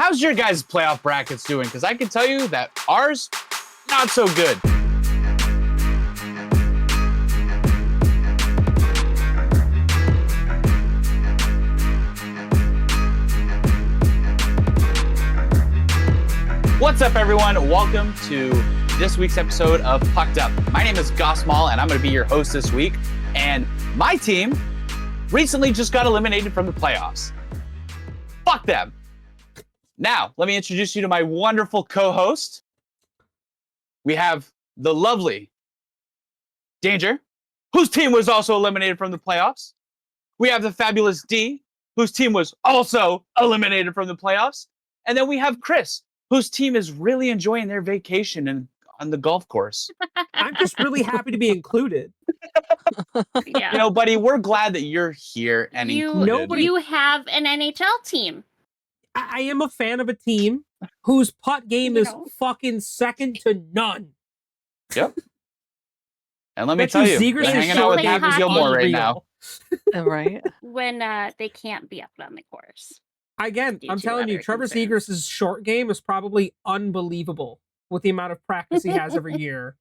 how's your guys' playoff brackets doing? Because I can tell you that ours, not so good. What's up, everyone? Welcome to this week's episode of Pucked Up. My name is Goss Mall, and I'm going to be your host this week. And my team recently just got eliminated from the playoffs. Fuck them. Now, let me introduce you to my wonderful co-host. We have the lovely Danger, whose team was also eliminated from the playoffs. We have the fabulous D, whose team was also eliminated from the playoffs. And then we have Chris, whose team is really enjoying their vacation on the golf course. I'm just really happy to be included. Yeah. You know, buddy, we're glad that you're here and included. You have an NHL team. I am a fan of a team whose putt game is fucking second to none. Yep. And let me tell you, Zegras you're is hanging out so with Happy hockey. Gilmore right now. Right. When they can't be up on the course. Again, Due I'm to telling you, other Trevor concerns. Zegras' short game is probably unbelievable with the amount of practice he has every year.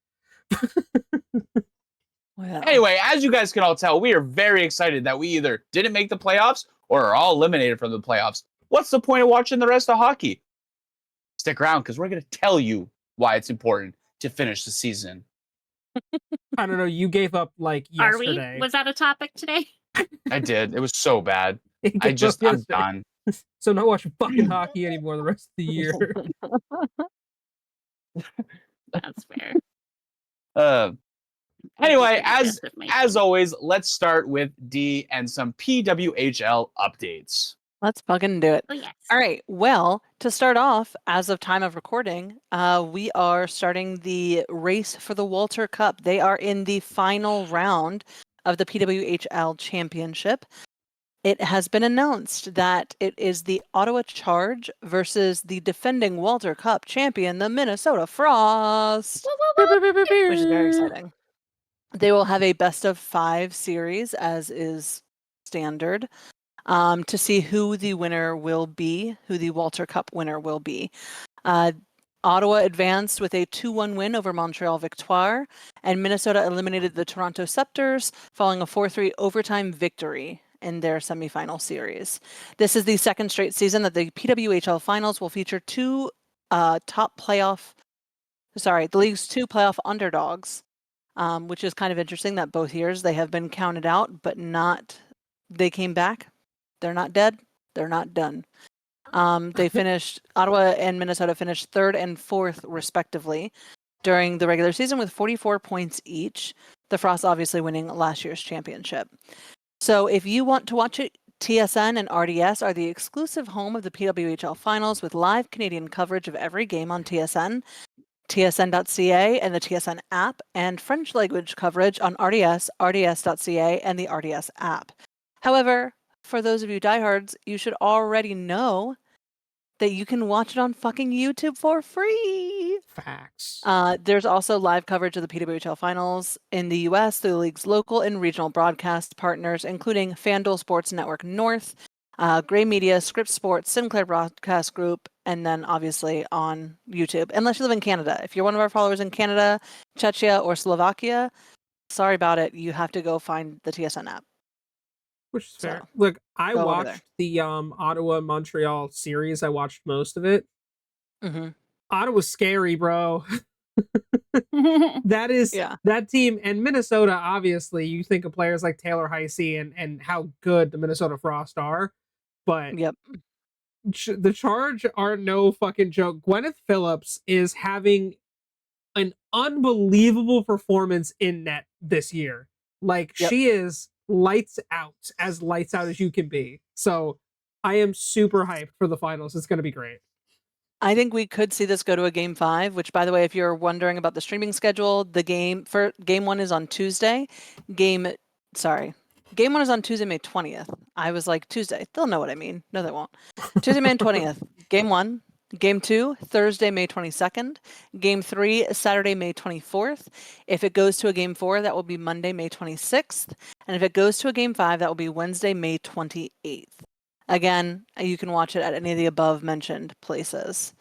Wow. Anyway, as you guys can all tell, we are very excited that we either didn't make the playoffs or are all eliminated from the playoffs. What's the point of watching the rest of hockey? Stick around, because we're going to tell you why it's important to finish the season. I don't know, you gave up like Are we? yesterday. Was that a topic today? I did. It was so bad. You gave up I'm yesterday. done. So not watching fucking hockey anymore the rest of the year. That's fair. Anyway, I as just did my team. always, let's start with D and some PWHL updates. Let's fucking do it. Oh, yes. All right. Well, to start off, as of time of recording, we are starting the race for the Walter Cup. They are in the final round of the PWHL Championship. It has been announced that it is the Ottawa Charge versus the defending Walter Cup champion, the Minnesota Frost, Woo, woo, woo. which is very exciting. They will have a best of 5 series, as is standard, to see who the winner will be, who the Walter Cup winner will be. Ottawa advanced with a 2-1 win over Montreal Victoire, and Minnesota eliminated the Toronto Scepters following a 4-3 overtime victory in their semifinal series. This is the second straight season that the PWHL finals will feature the league's 2 playoff underdogs, which is kind of interesting that both years they have been counted out, but they came back. They're not dead. They're not done. They finished, Ottawa and Minnesota finished 3rd and 4th respectively during the regular season with 44 points each. The Frost obviously winning last year's championship. So if you want to watch it, TSN and RDS are the exclusive home of the PWHL finals with live Canadian coverage of every game on TSN, tsn.ca and the TSN app, and French language coverage on RDS, rds.ca, and the RDS app. However, for those of you diehards, you should already know that you can watch it on fucking YouTube for free. Facts. There's also live coverage of the PWHL finals in the US through the league's local and regional broadcast partners, including FanDuel Sports Network North, Gray Media, Scripps Sports, Sinclair Broadcast Group, and then obviously on YouTube, unless you live in Canada. If you're one of our followers in Canada, Czechia, or Slovakia, sorry about it. You have to go find the TSN app. Which is fair. So, Look, I go over watched the Ottawa-Montreal series. I watched most of it. Mm-hmm. Ottawa's scary, bro. That team, and Minnesota, obviously, you think of players like Taylor Heisey and how good the Minnesota Frost are, but Yep. The Charge are no fucking joke. Gwyneth Phillips is having an unbelievable performance in net this year. Like, Yep. she is lights out as you can be. So I am super hyped for the finals. It's going to be great. I think we could see this go to a game 5, which, by the way, if you're wondering about the streaming schedule, game 1 is on Tuesday. Game 1 is on Tuesday, May 20th. I was like, Tuesday. They'll know what I mean. No, they won't. Tuesday, May 20th. Game 1. Game 2, Thursday, May 22nd. Game 3, Saturday, May 24th. If it goes to a Game 4, that will be Monday, May 26th. And if it goes to a Game 5, that will be Wednesday, May 28th. Again, you can watch it at any of the above mentioned places.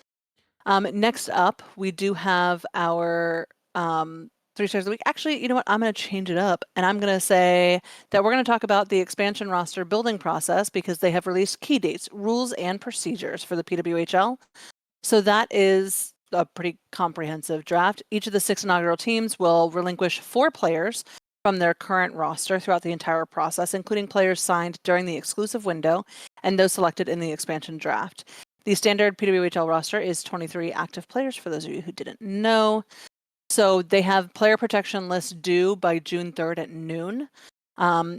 Next up, we do have our 3 stars of the week. Actually, you know what? I'm going to change it up and I'm going to say that we're going to talk about the expansion roster building process because they have released key dates, rules, and procedures for the PWHL. So that is a pretty comprehensive draft. Each of the 6 inaugural teams will relinquish 4 players from their current roster throughout the entire process, including players signed during the exclusive window and those selected in the expansion draft. The standard PWHL roster is 23 active players, for those of you who didn't know. So they have player protection lists due by June 3rd at noon.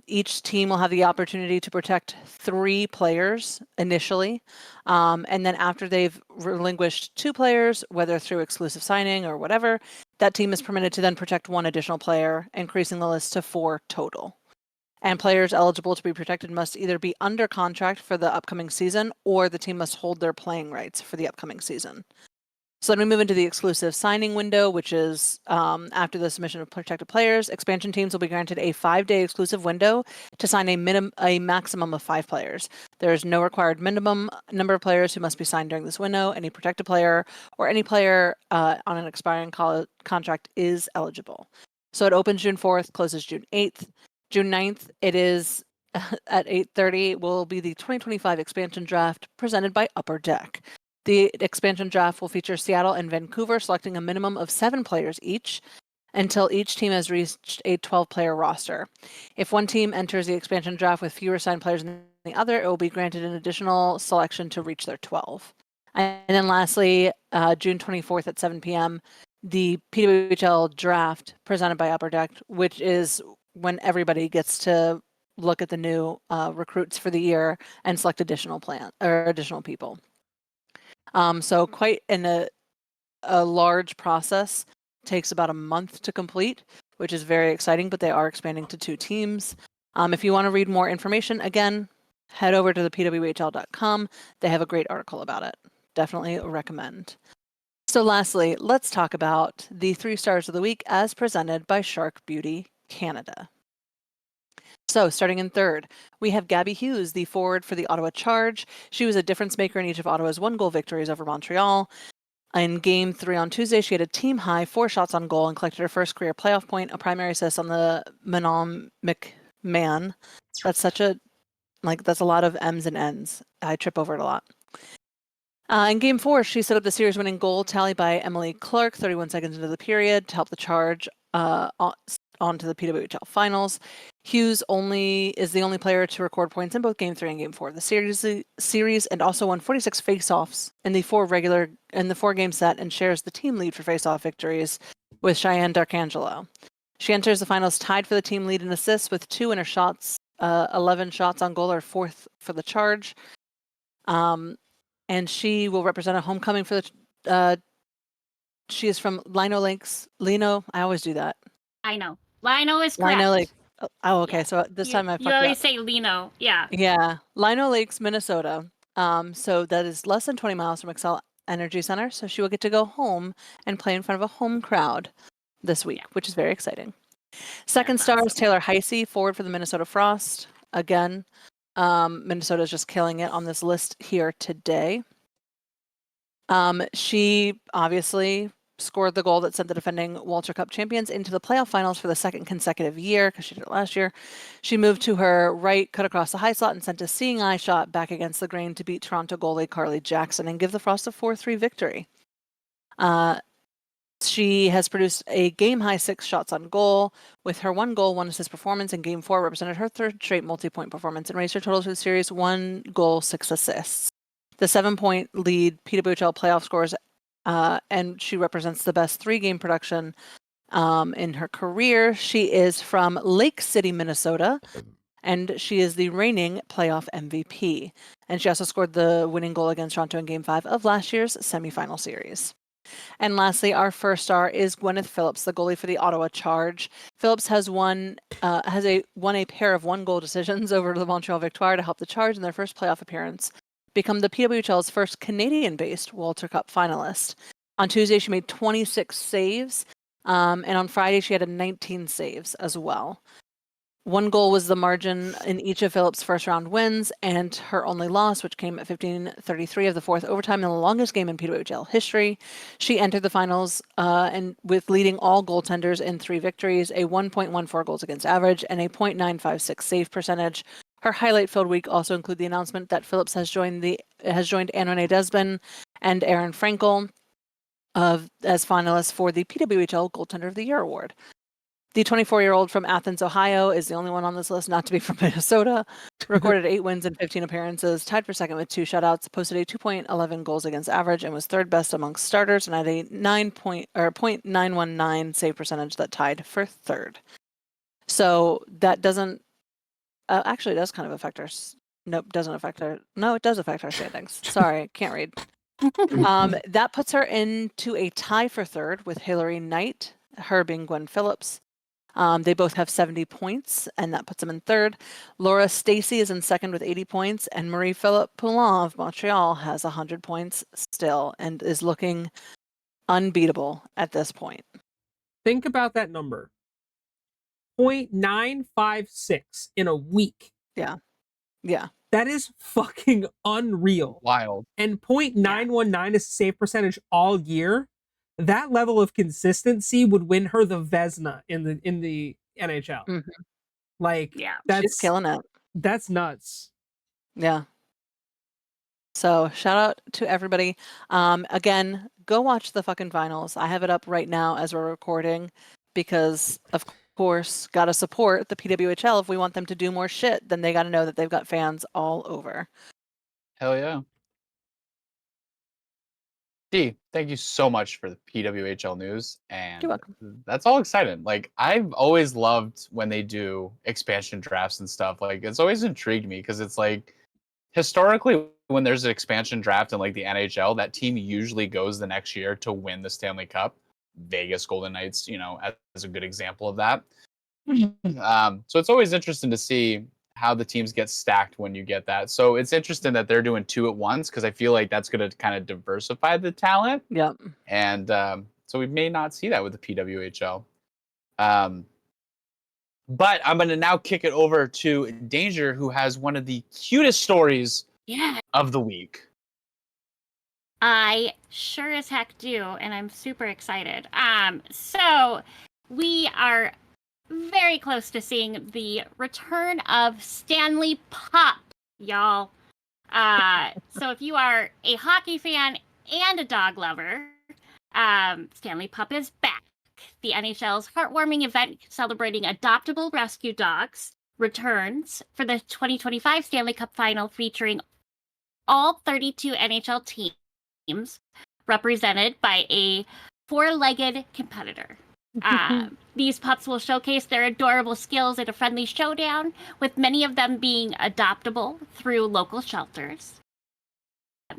Each team will have the opportunity to protect 3 players initially. And then after they've relinquished 2 players, whether through exclusive signing or whatever, that team is permitted to then protect 1 additional player, increasing the list to 4 total. And players eligible to be protected must either be under contract for the upcoming season or the team must hold their playing rights for the upcoming season. So then we move into the exclusive signing window, which is after the submission of protected players. Expansion teams will be granted a 5-day exclusive window to sign a maximum of 5 players. There is no required minimum number of players who must be signed during this window. Any protected player or any player on an expiring contract is eligible. So it opens June 4th, closes June 8th. June 9th, it is at 8:30 will be the 2025 expansion draft presented by Upper Deck. The expansion draft will feature Seattle and Vancouver selecting a minimum of 7 players each until each team has reached a 12-player roster. If one team enters the expansion draft with fewer signed players than the other, it will be granted an additional selection to reach their 12. And then lastly, June 24th at 7 p.m., the PWHL draft presented by Upper Deck, which is when everybody gets to look at the new recruits for the year and select additional people. So quite a large process. Takes about a month to complete, which is very exciting, but they are expanding to 2 teams. If you want to read more information, again, head over to the pwhl.com. They have a great article about it. Definitely recommend. So lastly, let's talk about the 3 stars of the week as presented by Shark Beauty Canada. So starting in 3rd, we have Gabby Hughes, the forward for the Ottawa Charge. She was a difference maker in each of Ottawa's 1-goal victories over Montreal. In Game 3 on Tuesday, she had a team-high 4 shots on goal and collected her first career playoff point, a primary assist on the Manon McMahon. That's that's a lot of M's and N's. I trip over it a lot. In Game 4, she set up the series-winning goal tally by Emily Clark 31 seconds into the period to help the Charge onto the PWHL Finals. Hughes is the only player to record points in both Game 3 and Game 4 of the series, and also won 46 face-offs in the 4-game set and shares the team lead for face-off victories with Cheyenne Darkangelo. She enters the finals tied for the team lead in assists with 2 in her shots, 11 shots on goal, or 4th for the Charge. And she will represent a homecoming for the. She is from Lino Lakes. Lino, I always do that. I know. Lino is correct. Lino Lake. Oh, okay. Yeah. So this time I fucked You always up. say Lino. Yeah. Yeah, Lino Lakes, Minnesota. So that is less than 20 miles from Xcel Energy Center. So she will get to go home and play in front of a home crowd this week, which is very exciting. Second star is Taylor Heisey, forward for the Minnesota Frost. Again, Minnesota is just killing it on this list here today. She obviously scored the goal that sent the defending Walter Cup champions into the playoff finals for the 2nd consecutive year, because she did it last year. She moved to her right, cut across the high slot, and sent a seeing eye shot back against the grain to beat Toronto goalie Carly Jackson and give the Frost a 4-3 victory. She has produced a game-high 6 shots on goal. With her 1 goal, 1 assist performance in Game 4 represented her 3rd straight multi-point performance and raised her totals for the series 1 goal, 6 assists. The 7-point lead PWHL playoff scores, and she represents the best 3-game production in her career. She is from Lake City, Minnesota, and she is the reigning playoff MVP. And she also scored the winning goal against Toronto in Game 5 of last year's semifinal series. And lastly, our first star is Gwyneth Phillips, the goalie for the Ottawa Charge. Phillips has won a pair of 1-goal decisions over the Montreal Victoire to help the Charge in their first playoff appearance become the PWHL's first Canadian-based Walter Cup finalist. On Tuesday, she made 26 saves, and on Friday, she had 19 saves as well. 1 goal was the margin in each of Phillips' first round wins, and her only loss, which came at 15:33 of the fourth overtime in the longest game in PWHL history. She entered the finals and with leading all goaltenders in 3 victories, a 1.14 goals against average, and a .956 save percentage. Her highlight-filled week also include the announcement that Phillips has joined Anne-Renee Desbin and Aaron Frankel as finalists for the PWHL Goaltender of the Year award. The 24-year-old from Athens, Ohio, is the only one on this list not to be from Minnesota. Recorded 8 wins and 15 appearances, tied for second with 2 shutouts, posted a 2.11 goals against average, and was third best amongst starters, and had a .919 save percentage that tied for third. So that doesn't actually it does kind of affect our. Nope, doesn't affect our. No, it does affect our standings. Sorry, can't read. That puts her into a tie for third with Hillary Knight, her being Gwen Phillips. They both have 70 points, and that puts them in third. Laura Stacey is in second with 80 points, and Marie-Philippe Poulin of Montreal has 100 points still and is looking unbeatable at this point. Think about that number. 0.956 in a week. Yeah. That is fucking unreal. Wild. And 0.919 is save percentage all year. That level of consistency would win her the Vezina in the NHL. Mm-hmm. Like, Yeah. She's killing it. That's nuts. Yeah. So shout out to everybody. Again, go watch the fucking finals. I have it up right now as we're recording because, of course, gotta support the PWHL. If we want them to do more shit, then they gotta know that they've got fans all over. Hell yeah. Dee, thank you so much for the PWHL news. And You're welcome. that's all exciting. Like, I've always loved when they do expansion drafts and stuff. Like, it's always intrigued me because it's like, historically, when there's an expansion draft in like the NHL, that team usually goes the next year to win the Stanley Cup. Vegas Golden Knights, as a good example of that. So it's always interesting to see how the teams get stacked when you get that. So it's interesting that they're doing 2 at once because I feel like that's going to kind of diversify the talent. Yep. And so we may not see that with the PWHL. But I'm going to now kick it over to Danger, who has one of the cutest stories of the week. I sure as heck do, and I'm super excited. So we are very close to seeing the return of Stanley Pup, y'all. So if you are a hockey fan and a dog lover, Stanley Pup is back. The NHL's heartwarming event celebrating adoptable rescue dogs returns for the 2025 Stanley Cup Final, featuring all 32 NHL teams represented by a 4-legged competitor. These pups will showcase their adorable skills in a friendly showdown, with many of them being adoptable through local shelters.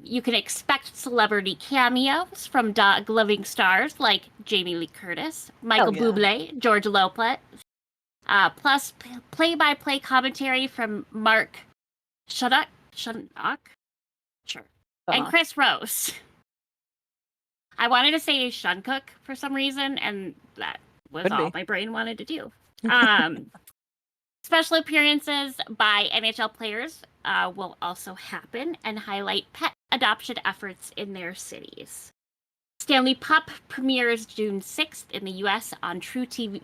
You can expect celebrity cameos from dog-loving stars like Jamie Lee Curtis, Michael Bublé, George Lopez, plus play-by-play commentary from Mark Shunock, and Chris Rose. I wanted to say Shuncook for some reason, and that was all my brain wanted to do. Special appearances by NHL players will also happen and highlight pet adoption efforts in their cities. Stanley Pup premieres June 6th in the US on True TV,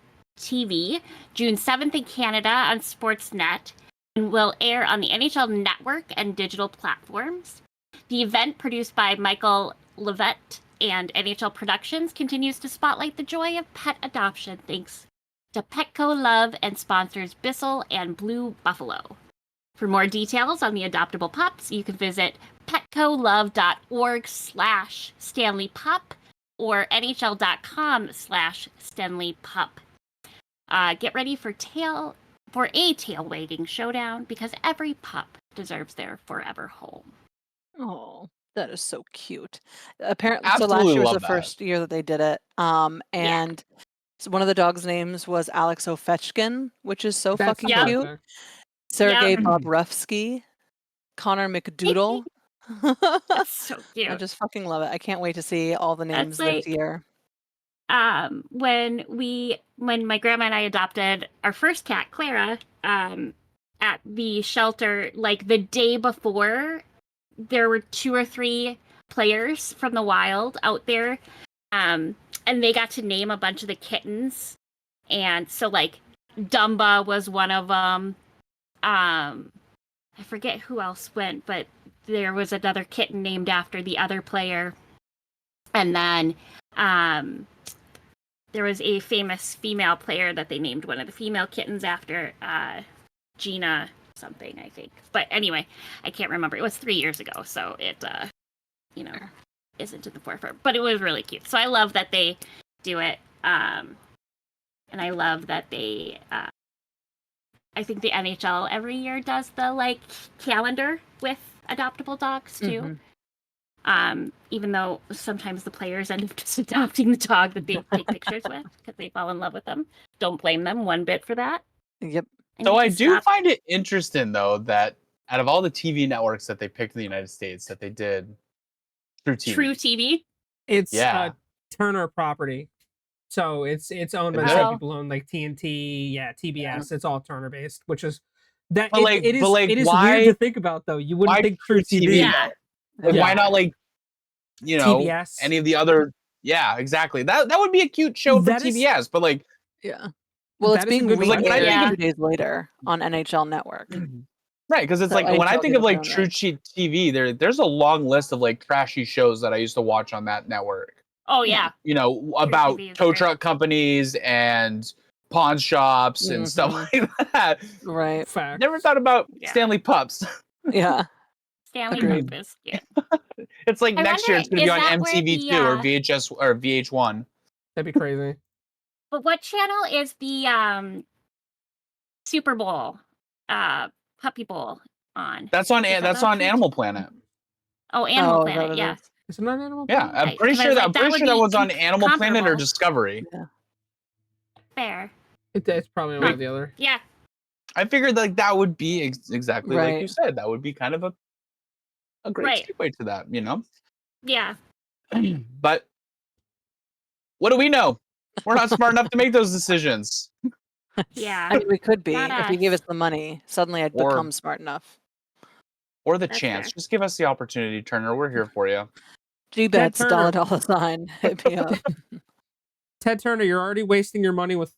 June 7th in Canada on Sportsnet, and will air on the NHL Network and digital platforms. The event, produced by Michael Levette and NHL Productions, continues to spotlight the joy of pet adoption thanks to Petco Love and sponsors Bissell and Blue Buffalo. For more details on the adoptable pups, you can visit petcolove.org/StanleyPup or NHL.com/StanleyPup. Get ready for a tail-wagging showdown, because every pup deserves their forever home. Oh, that is so cute. Apparently, Absolutely so last year was love the that. first year that they did it. And so one of the dogs' names was Alex Ovechkin, which is so That's fucking cute. perfect. Sergei Bobrovsky, Connor McDoodle. That's so cute. I just fucking love it. I can't wait to see all the names That's this year. when my grandma and I adopted our first cat, Clara, at the shelter, like the day before, there were 2 or 3 players from the wild out there, and they got to name a bunch of the kittens, and so like Dumba was one of them. I forget who else went, but there was another kitten named after the other player. And then there was a famous female player that they named one of the female kittens after, Gina something, I think. But anyway, I can't remember. It was 3 years ago, so it, isn't in the forefront. But it was really cute. So I love that they do it. And I love that they... I think the NHL every year does the like calendar with adoptable dogs too. Even though sometimes the players end up just adopting the dog that they take pictures with because they fall in love with them. Don't blame them one bit for that. Yep. So I do find it interesting though that out of all the TV networks that they picked in the United States, that they did True TV. True TV. It's Turner property. So it's owned by the same people who own like TNT, TBS. It's all Turner based, which is that it is weird to think about though. You wouldn't think True TV. Yeah. Why not like TBS? Any of the other? Yeah, exactly. That would be a cute show for TBS, but like well, it's being like when I think 2 days later on NHL Network. Right, because it's So like when I think of like NHL True TV, there's a long list of like trashy shows that I used to watch on that network. Oh yeah. About TV is tow great. truck companies and pawn shops and stuff like that. Right. Fact. Never thought about Stanley Pups. Yeah. Stanley Agreed. Poop is cute. It's like I next year it's wonder, going to be on is that where MTV2 the, or VHS or VH1. That'd be crazy. But what channel is the Super Bowl Puppy Bowl on? That's on Is that that's on on True Animal Planet. Oh, Animal is that Planet, what it yeah. is? Is it on Animal? Yeah, I'm Right, pretty 'cause I sure was that like, I'm that pretty would sure that be was on Animal Planet or comparable. Discovery. Yeah. Fair. It's probably one or the other. Yeah. I figured like that would be exactly like Right. you said. That would be kind of a great Right. segue to that, Yeah. But what do we know? We're not smart enough to make those decisions. Yeah. I mean, we could be Not if you us. gave us the money. Suddenly, I'd Or- become smart enough. Or the That's chance. fair. Just give us the opportunity, Turner. We're here for you. G-bets, Turner. $$, hit me up. Ted Turner, you're already wasting your money with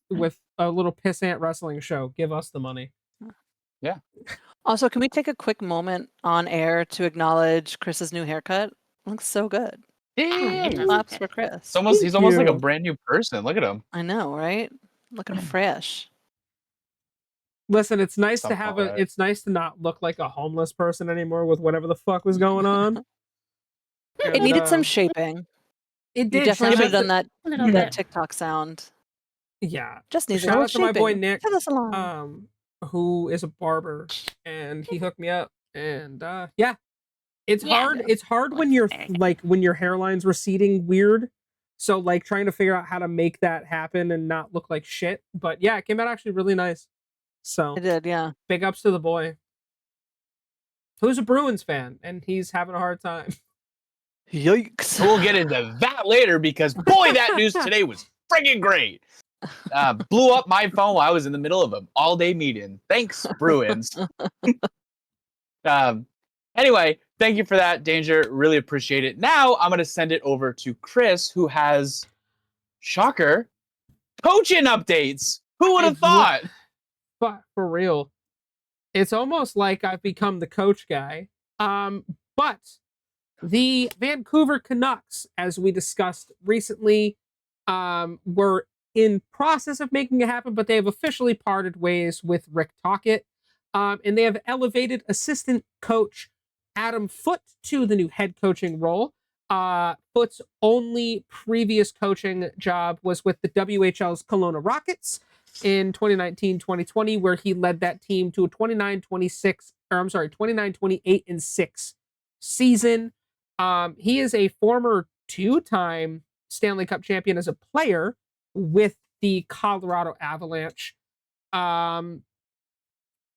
a little pissant wrestling show. Give us the money. Also, can we take a quick moment on air to acknowledge Chris's new haircut? Looks so good. Damn. does. Claps for Chris. He's almost like a you. brand new person. Look at him. I know, right? Looking fresh. Listen, it's nice to Something have like that. it's nice to not look like a homeless person anymore with whatever the fuck was going on. It needed some shaping. It You did. definitely Shout should have out done A little that bit. TikTok sound. Yeah. Just needs a Shout little out to my boy shaping. Nick, To the salon. who is a barber, and he hooked me up. And it's Yeah. hard. It's hard when you're Very good. like when your hairline's receding weird. So like trying to figure out how to make that happen and not look like shit. But yeah, it came out actually really nice. So I did, yeah. big ups to the boy, who's a Bruins fan, and he's having a hard time. Yikes. We'll get into that later because boy, that news today was friggin' great. Blew up my phone while I was in the middle of an all-day meeting. Thanks, Bruins. Anyway, thank you for that, Danger. Really appreciate it. Now I'm gonna send it over to Chris, who has, shocker, coaching updates. Who would have thought? But for real, it's almost like I've become the coach guy. But the Vancouver Canucks, as we discussed recently, were in process of making it happen, but they have officially parted ways with Rick Tocchet. And they have elevated assistant coach Adam Foote to the new head coaching role. Foote's only previous coaching job was with the WHL's Kelowna Rockets in 2019-2020, where he led that team to a 29-28-6 season. He is a former 2-time Stanley Cup champion as a player with the Colorado Avalanche.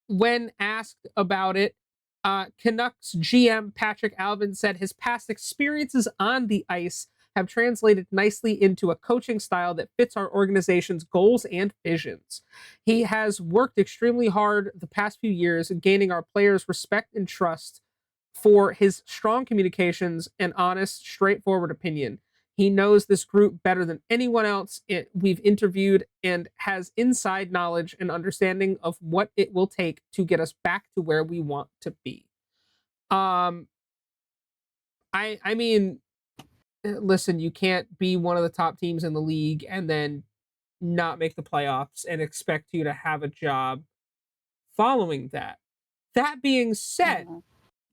When asked about it, Canucks GM Patrick Alvin said his past experiences on the ice have translated nicely into a coaching style that fits our organization's goals and visions. He has worked extremely hard the past few years in gaining our players' respect and trust for his strong communications and honest, straightforward opinion. He knows this group better than anyone else we've interviewed and has inside knowledge and understanding of what it will take to get us back to where we want to be. I mean, listen, you can't be one of the top teams in the league and then not make the playoffs and expect you to have a job following that. That being said,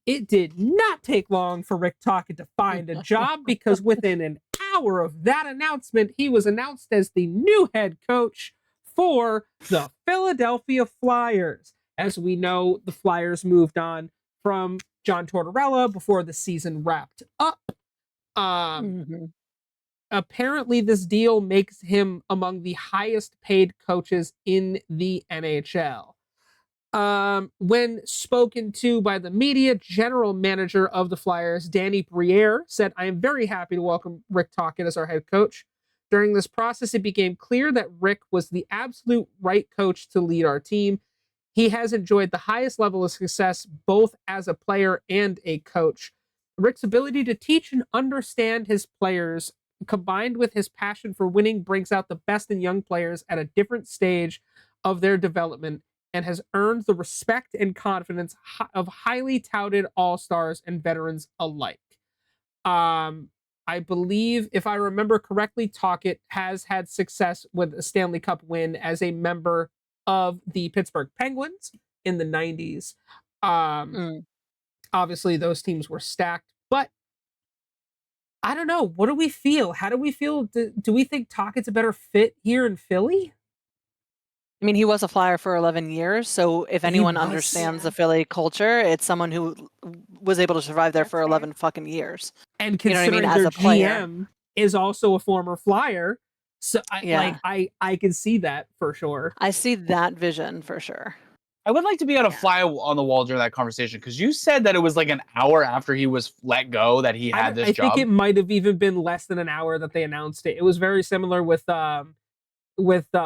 it did not take long for Rick Tocchet to find a job because within an hour of that announcement, he was announced as the new head coach for the Philadelphia Flyers. As we know, the Flyers moved on from John Tortorella before the season wrapped up. Apparently, this deal makes him among the highest paid coaches in the NHL. When spoken to by the media, general manager of the Flyers, Danny Briere, said, "I am very happy to welcome Rick Tocchet as our head coach. During this process, it became clear that Rick was the absolute right coach to lead our team. He has enjoyed the highest level of success both as a player and a coach. Rick's ability to teach and understand his players, combined with his passion for winning, brings out the best in young players at a different stage of their development and has earned the respect and confidence of highly touted all-stars and veterans alike." I believe, if I remember correctly, Tocchet has had success with a Stanley Cup win as a member of the Pittsburgh Penguins in the 90s. Obviously, those teams were stacked, but I don't know. What do we feel? How do we feel? Do we think Tocchet's a better fit here in Philly? I mean, he was a Flyer for 11 years, so if anyone was. understands the Philly culture, it's someone who was able to survive there for 11 fucking years. And You know what I considering mean? As their a player. GM is also a former Flyer, so I can see that for sure. I see that vision for sure. I would like to be on a fly on the wall during that conversation because you said that it was like an hour after he was let go that he had this job. I think it might have even been less than an hour that they announced it. It was very similar with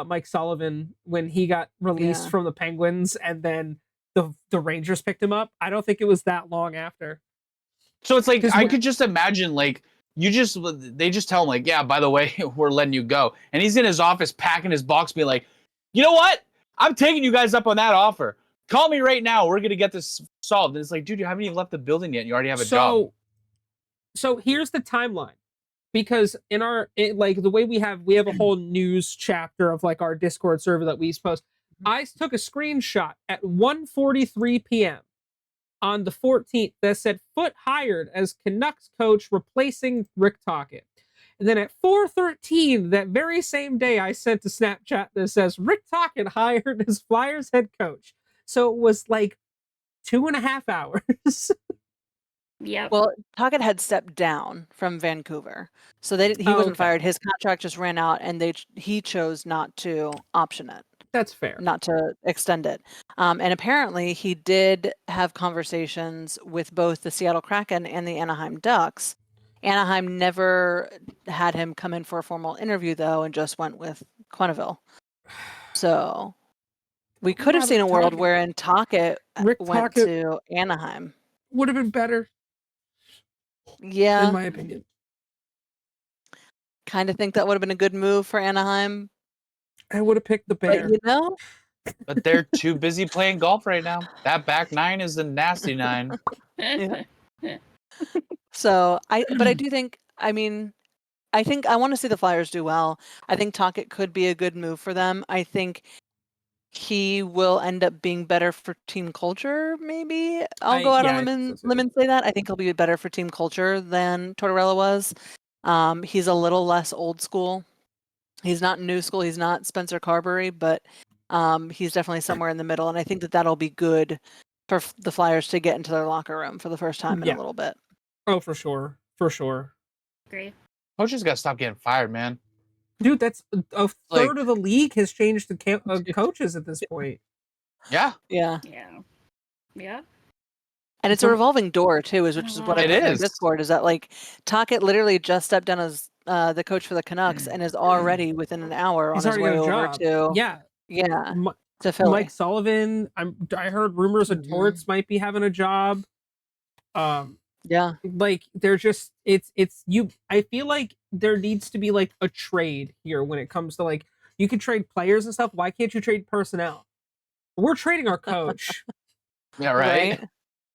Mike Sullivan when he got released from the Penguins and then the Rangers picked him up. I don't think it was that long after. So it's like I could just imagine like they just tell him like, yeah, by the way, we're letting you go. And he's in his office packing his box being like, you know what? I'm taking you guys up on that offer. Call me right now. We're going to get this solved. And it's like, dude, you haven't even left the building yet. You already have a job. So here's the timeline. Because like the way we have a whole news chapter of like our Discord server that we post. I took a screenshot at 1:43 p.m. on the 14th that said Foot hired as Canucks coach replacing Rick Tocchet. And then at 4:13 that very same day, I sent a Snapchat that says Rick Tocchet hired as Flyers head coach. So it was like 2.5 hours. Yeah. Well, Tocchet had stepped down from Vancouver, so he wasn't fired. His contract just ran out, and he chose not to option it. That's fair. Not to extend it. And apparently, he did have conversations with both the Seattle Kraken and the Anaheim Ducks. Anaheim never had him come in for a formal interview, though, and just went with Quenneville. So we could have seen a world wherein Tocchet went to Anaheim. Would have been better. Yeah. In my opinion. Kind of think that would have been a good move for Anaheim. I would have picked the Bear. But, you know? But they're too busy playing golf right now. That back nine is the nasty nine. Yeah. So I do think, I want to see the Flyers do well. I think Tocchet could be a good move for them. I think he will end up being better for team culture, maybe. I'll go out on a limb and say that. I think he'll be better for team culture than Tortorella was. He's a little less old school. He's not new school. He's not Spencer Carberry, but he's definitely somewhere in the middle. And I think that'll be good for the Flyers to get into their locker room for the first time in a little bit. Oh, for sure. For sure. Agree. Coaches got to stop getting fired, man. Dude, that's a third of the league has changed the coaches at this point. Yeah. Yeah. Yeah. Yeah. And it's a From- revolving door too, which is what I It put in our is. Discord. Is that like Tockett literally just stepped down as the coach for the Canucks and is already within an hour on he's his already way got a over job. to Yeah. Mi- to Philly. Mike Sullivan. I heard rumors of Mhm. Torts might be having a job. Yeah, Like they're just it's you. I feel like there needs to be like a trade here when it comes to like you can trade players and stuff. Why can't you trade personnel? We're trading our coach. Yeah, right. right.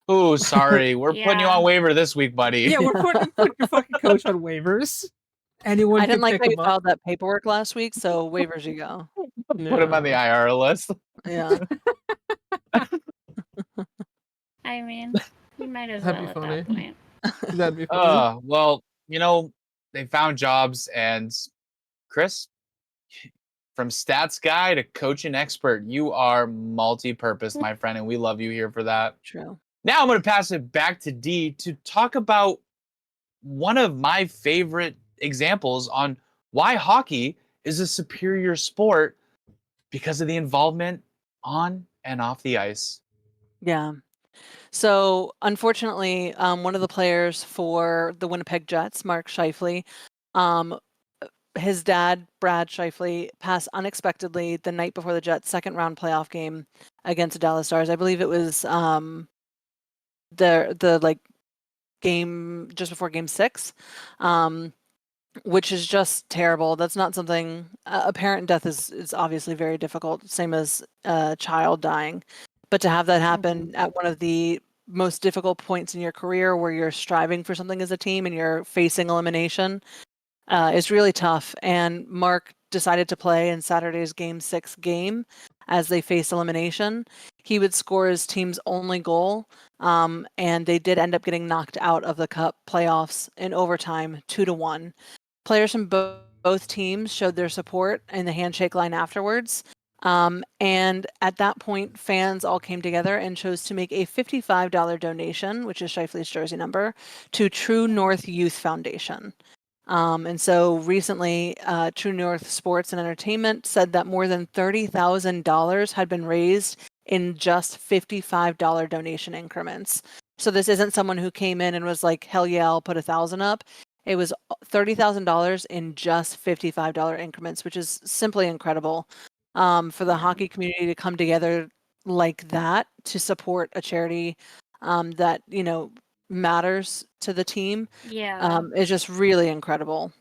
Oh, sorry. We're putting you Yeah. on waiver this week, buddy. Yeah, we're putting your fucking coach on waivers. Anyone I can didn't like pick how you him up. filed that paperwork last week, so waivers you go. Put him on the IR list. Yeah. I mean, you might as That'd well be at funny. that point. That'd be funny. Well, they found jobs, and Chris, from stats guy to coaching expert, you are multi-purpose, my friend, and we love you here for that. True. Now I'm going to pass it back to D to talk about one of my favorite examples on why hockey is a superior sport because of the involvement on and off the ice. Yeah. So unfortunately, one of the players for the Winnipeg Jets, Mark Scheifele, his dad, Brad Scheifele, passed unexpectedly the night before the Jets' second round playoff game against the Dallas Stars. I believe it was the like game just before game 6. Which is just terrible. That's not something a parent death is obviously very difficult, same as a child dying. But to have that happen at one of the most difficult points in your career where you're striving for something as a team and you're facing elimination is really tough. And Mark decided to play in Saturday's game 6 game as they face elimination. He would score his team's only goal. And they did end up getting knocked out of the Cup playoffs in overtime 2-1. Players from both teams showed their support in the handshake line afterwards. And at that point, fans all came together and chose to make a $55 donation, which is Scheifele's jersey number, to True North Youth Foundation. And so recently, True North Sports and Entertainment said that more than $30,000 had been raised in just $55 donation increments. So this isn't someone who came in and was like, hell yeah, I'll put 1,000 up. It was $30,000 in just $55 increments, which is simply incredible. For the hockey community to come together like that to support a charity that, matters to the team Yeah. is just really incredible.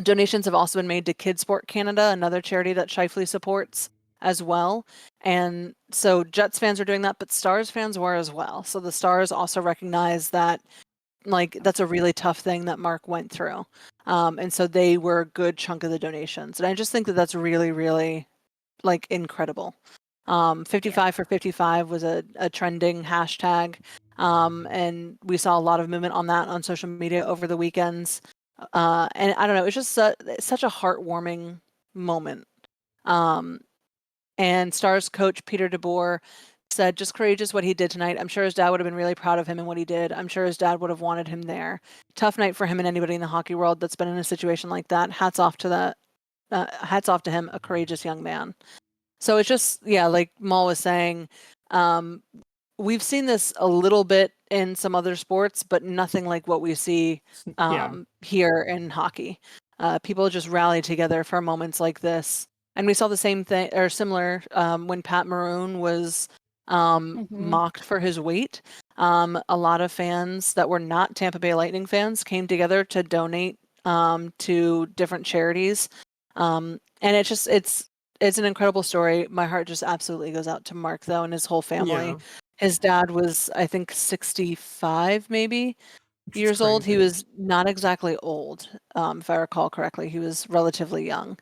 Donations have also been made to Kidsport Canada, another charity that Scheifele supports as well. And so Jets fans are doing that, but Stars fans were as well. So the Stars also recognize that that's a really tough thing that Mark went through. And so they were a good chunk of the donations. And I just think that that's really, really incredible. 55 for 55 was a trending hashtag. And we saw a lot of movement on that on social media over the weekends. And I don't know, it's just such a heartwarming moment. And Stars coach Peter DeBoer said, just courageous what he did tonight. I'm sure his dad would have been really proud of him and what he did. I'm sure his dad would have wanted him there. Tough night for him and anybody in the hockey world that's been in a situation like that. Hats off to him, a courageous young man. So it's just, like Maul was saying, we've seen this a little bit in some other sports, but nothing like what we see here in hockey. People just rally together for moments like this. And we saw the same thing or similar when Pat Maroon was mocked for his weight. A lot of fans that were not Tampa Bay Lightning fans came together to donate to different charities. And it's an incredible story. My heart just absolutely goes out to Mark, though, and his whole family. Yeah. His dad was, I think, 65 maybe years old. He was not exactly old, if I recall correctly. He was relatively young.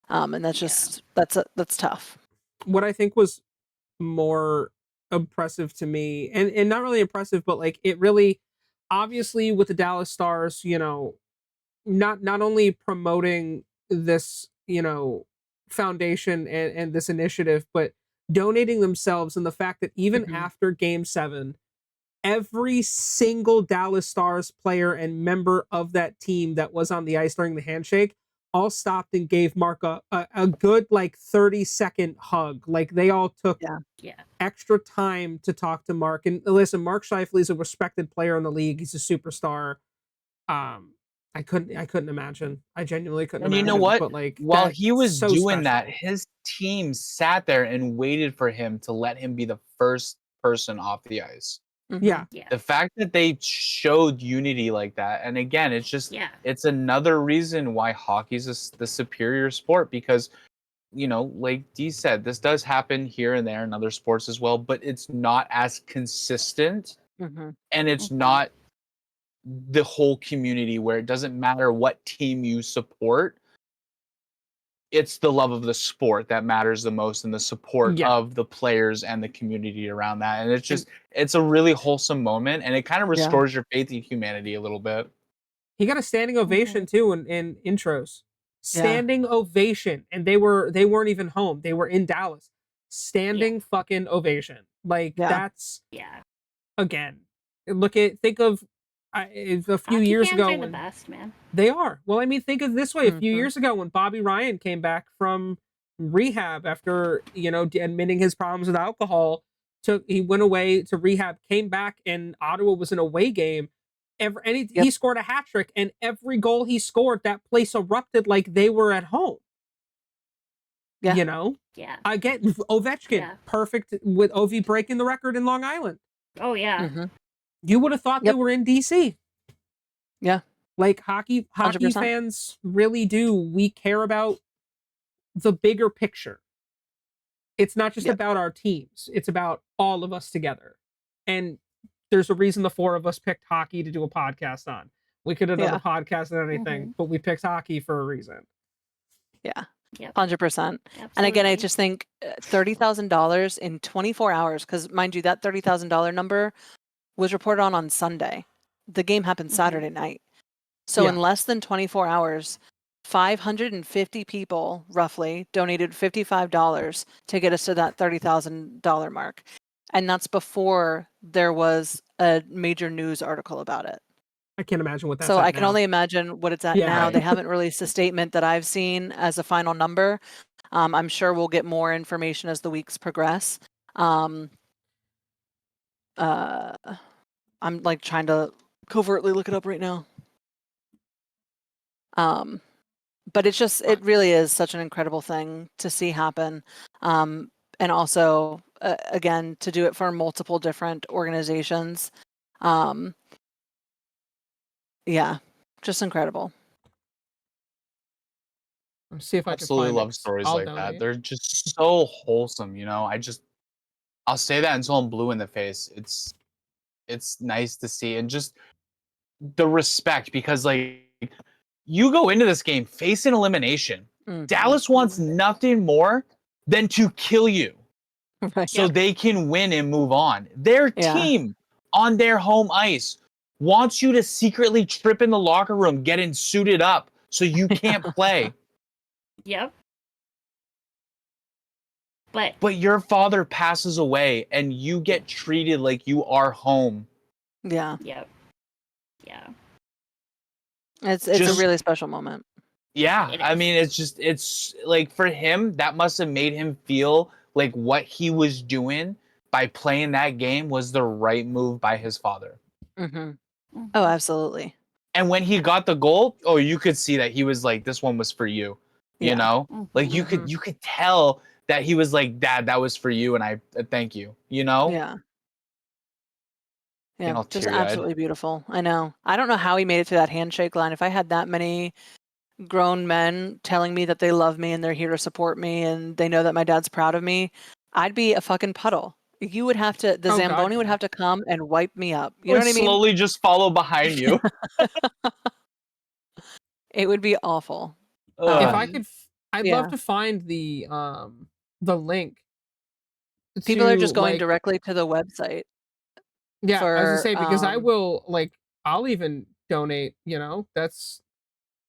And that's just, that's tough. What I think was more impressive to me, and not really impressive, but like it really, obviously with the Dallas Stars, not only promoting this, foundation and this initiative, but donating themselves, and the fact that even after game 7, every single Dallas Stars player and member of that team that was on the ice during the handshake all stopped and gave Mark a good like 30-second hug. Like they all took Yeah. extra time to talk to Mark. And listen, Mark Scheifele is a respected player in the league. He's a superstar. I couldn't imagine. I genuinely couldn't And you imagine. know what? But like While that's he was so doing that, special. his team sat there and waited for him to let him be the first person off the ice. Yeah. Yeah. The fact that they showed unity like that, and again, it's just Yeah. it's another reason why hockey's the superior sport, because like Dee said, this does happen here and there in other sports as well, but it's not as consistent, Mhm. and it's Mhm. not the whole community where it doesn't matter what team you support. It's the love of the sport that matters the most, and the support Yeah. of the players and the community around that. And it's a really wholesome moment, and it kind of Yeah. restores your faith in humanity a little bit. He got a standing ovation too in intros. Yeah. Standing ovation, and they weren't even home. They were in Dallas. Standing fucking ovation. Like Yeah. that's Yeah. again. Think of a few Hockey years fans ago are the when best, man. they are. Well, I mean, think of it this way: a few Mhm. years ago when Bobby Ryan came back from rehab after admitting his problems with alcohol, he went away to rehab, came back, and Ottawa was an away game. Yep. He scored a hat trick, and every goal he scored, that place erupted like they were at home. Yeah. Yeah. I get Ovechkin, Yeah. perfect with Ovi breaking the record in Long Island. Oh yeah. Mhm. You would have thought they Yep. were in DC. Yeah. Like hockey 100%. fans really do. We care about the bigger picture. It's not just Yep. about our teams. It's about all of us together. And there's a reason the four of us picked hockey to do a podcast on. We could have done a Yeah. podcast on anything, but we picked hockey for a reason. Yeah. Yep. 100%. And again, I Absolutely. just think $30,000 in 24 hours, because mind you, that $30,000 number was reported on Sunday. The game happened Saturday night. So Yeah. in less than 24 hours, 550 people roughly donated $55 to get us to that $30,000 mark. And that's before there was a major news article about it. I can't imagine what that's So at I can now. only imagine what it's at Yeah. now. Right. They haven't released a statement that I've seen as a final number. I'm sure we'll get more information as the weeks progress. I'm like trying to covertly look it up right now. But it really is such an incredible thing to see happen. And also, again, to do it for multiple different organizations. Yeah, just incredible. Let's see if I can Absolutely find love it. stories I'll like that. donate. They're just so wholesome, I'll say that until I'm blue in the face. It's nice to see, and just the respect, because like you go into this game facing elimination. Mhm. Dallas wants nothing more than to kill you Right. so they can win and move on. Their Yeah. team on their home ice wants you to secretly trip in the locker room getting suited up so you can't play. Yep. But But your father passes away and you get treated like you are home. Yeah. yep. Yeah. It's a Just- really special moment. Yeah, It I is. mean, it's like for him, that must have made him feel like what he was doing by playing that game was the right move by his father. Mm-hmm. Mhm. Oh, absolutely. And when he got the goal, oh, you could see that he was like, this one was for you. You Yeah. know? Like Mhm. you could tell that he was like, Dad, that was for you, and I thank you. Yeah. Getting Yeah. all Just teary-eyed. absolutely beautiful. I know. I don't know how he made it to that handshake line. If I had that many grown men telling me that they love me and they're here to support me and they know that my dad's proud of me, I'd be a fucking puddle. You would have to, the Oh, God, Zamboni would yeah. have to come and wipe me up. You know Would what I mean? slowly just follow behind you. It would be awful. If I Ugh. could, I'd Yeah. love to find the link. People are to, just going like, directly to the website. Yeah, I was gonna for, say because I will I'll even donate. That's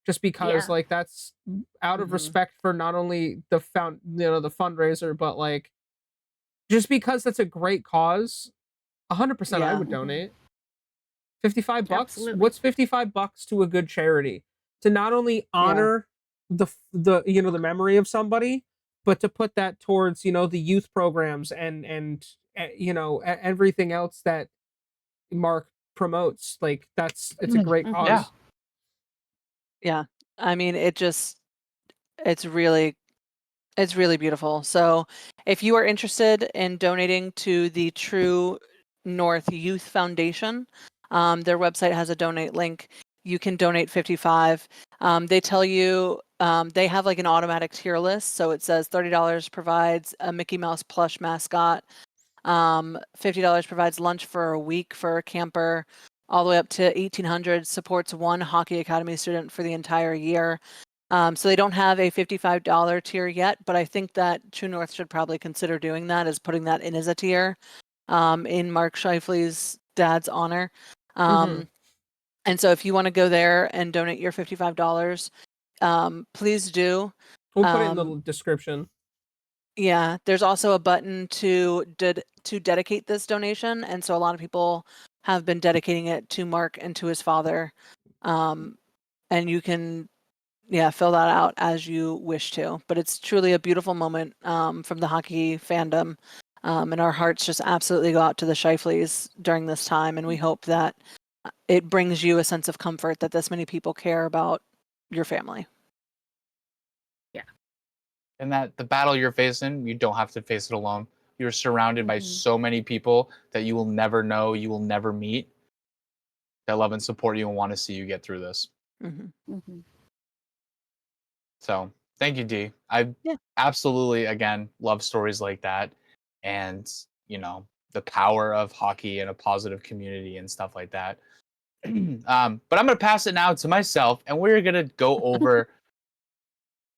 just because Yeah. like that's out of Mhm. respect for not only the the fundraiser, but like just because that's a great cause. 100%, I Yeah. would Mhm. donate. $55. Absolutely. What's $55 to a good charity? To not only honor the memory of somebody, but to put that towards the youth programs and everything else that Mark promotes. Like it's a great Mhm. Yeah. cause. Yeah. I mean, it's really beautiful. So, if you are interested in donating to the True North Youth Foundation, their website has a donate link. You can donate 55. They tell you they have like an automatic tier list. So it says $30 provides a Mickey Mouse plush mascot. $50 provides lunch for a week for a camper. All the way up to 1,800 supports one Hockey Academy student for the entire year. So they don't have a $55 tier yet, but I think that True North should probably consider doing that, as putting that in as a tier in Mark Shifley's dad's honor. And so if you want to go there and donate your $55, please do. We'll put it in the Um, description. Yeah, there's also a button to dedicate this donation, and so a lot of people have been dedicating it to Mark and to his father. And you can fill that out as you wish to. But it's truly a beautiful moment from the hockey fandom. And our hearts just absolutely go out to the Shifleys during this time. And we hope that it brings you a sense of comfort that this many people care about your family. And that the battle you're facing, you don't have to face it alone. You're surrounded by so many people that you will never know, you will never meet, that love and support you and want to see you get through this. Mhm. So thank you, D. I Yeah. absolutely, again, love stories like that. And, the power of hockey and a positive community and stuff like that. But I'm going to pass it now to myself, and we're going to go over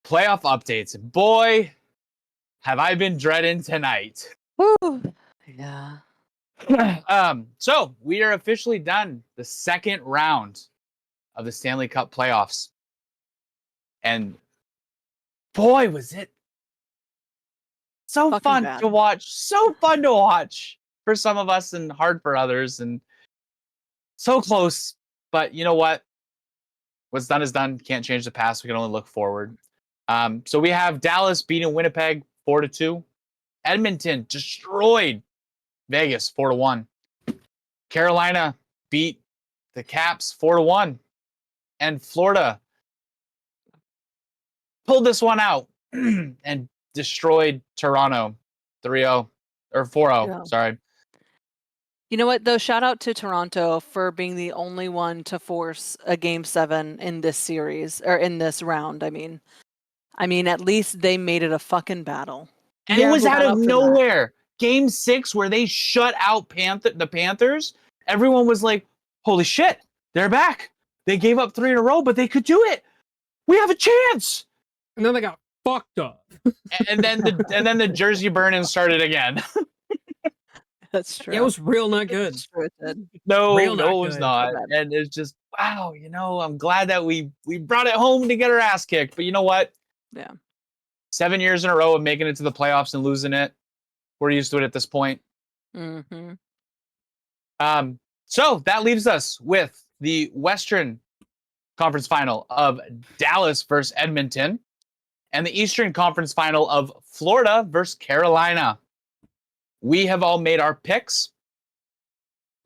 playoff updates. Boy, have I been dreading tonight. Woo! Yeah. So we are officially done the second round of the Stanley Cup playoffs. And boy, was it so Fucking fun bad. to watch. So fun to watch for some of us and hard for others. And so close. But you know what? What's done is done. Can't change the past. We can only look forward. So we have Dallas beating Winnipeg 4-2. Edmonton destroyed Vegas 4-1. Carolina beat the Caps 4-1. And Florida pulled this one out and destroyed Toronto 3-0 or 4-0, Yeah. sorry. You know what, though? Shout out to Toronto for being the only one to force a game 7 in this series, or in this round. I mean, at least they made it a fucking battle. And Yeah, it was but- out Shout of out for that. nowhere. Game 6 where they shut out the Panthers. Everyone was like, "Holy shit, they're back. They gave up 3 in a row, but they could do it. We have a chance." And then they got fucked up. And then the jersey burning started again. That's true. It was real not good. It's true, it did. No, Real not it was good. not. bad. And it's just, wow, I'm glad that we brought it home to get our ass kicked. But you know what? Yeah. 7 years in a row of making it to the playoffs and losing it. We're used to it at this point. Mm-hmm. So that leaves us with the Western Conference Final of Dallas versus Edmonton and the Eastern Conference Final of Florida versus Carolina. We have all made our picks.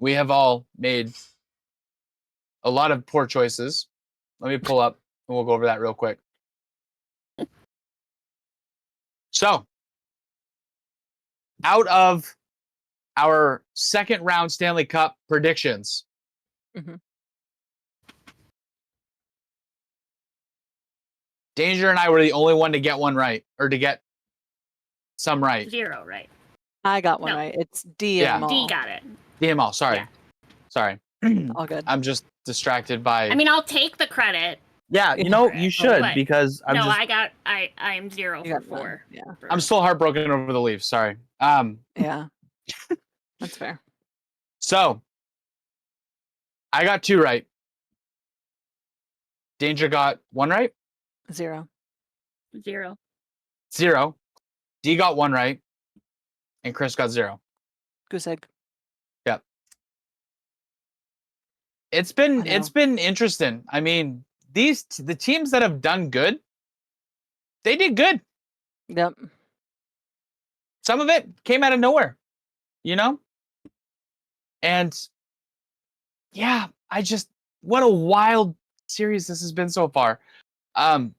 We have all made a lot of poor choices. Let me pull up and we'll go over that real quick. So, out of our second round Stanley Cup predictions, Mhm. Danger and I were the only one to get one right, or to get some right. 0, right? I got one No. right. It's D Yeah. and Mall. D got it. DML, sorry. Yeah. Sorry. All good. I'm just distracted by. I mean, I'll take the credit. yeah, you should, But- because I'm no, just. I'm 0 You for got none. 4. Yeah. I'm still heartbroken over the Leafs. Sorry. Yeah. That's fair. So I got 2 right. Danger got 1 right. 0. 0. 0. D got 1 right, and Chris got 0. Goose egg. It's I been know. interesting. I mean, the teams that have done good they did good. Yep. Some of it came out of nowhere, you know? And yeah, what a wild series this has been so far. So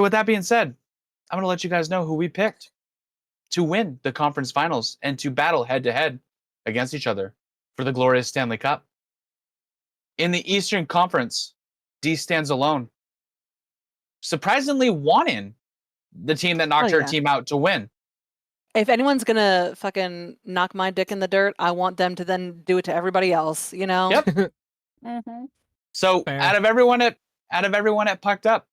with that being said, I'm going to let you guys know who we picked to win the conference finals and to battle head to head against each other for the glorious Stanley Cup. In the Eastern Conference, D stands alone. Surprisingly wanting the team that knocked her team out to win. If anyone's gonna fucking knock my dick in the dirt, I want them to then do it to everybody else, you know? Yep. So Fair. out of everyone at Pucked Up,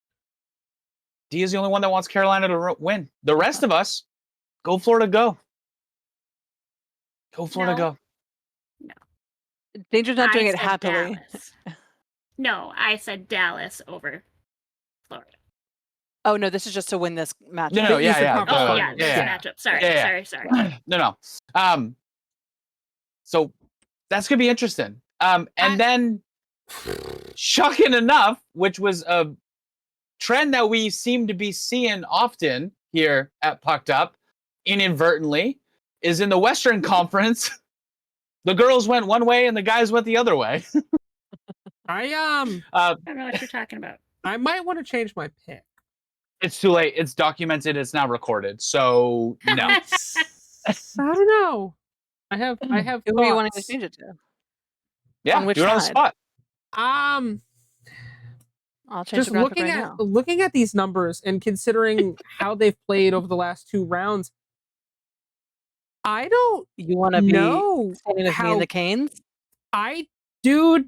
D is the only one that wants Carolina to win. The rest of us, go Florida, go. Go Florida, go. Danger's not doing I it said happily. Dallas. No, I said Dallas over Florida. Oh no, this is just to win this match. No, The Eastern yeah. Conference Oh Finals. yeah, this is a matchup. Sorry, Yeah. sorry. No. So that's gonna be interesting. And then, shocking enough, which was a trend that we seem to be seeing often here at Pucked Up, inadvertently, is in the Western Conference. The girls went one way and the guys went the other way. I don't know what you're talking about. I might want to change my pick. It's too late. It's documented. It's now recorded. So no. I don't know. I have Who are you wanting to thoughts. change it to? Yeah, On which do it on the side? spot. I'll change Just the graphic looking right at now. looking at these numbers and considering how they've played over the last 2 rounds, I don't You want to be know standing with me in how the Canes? dude.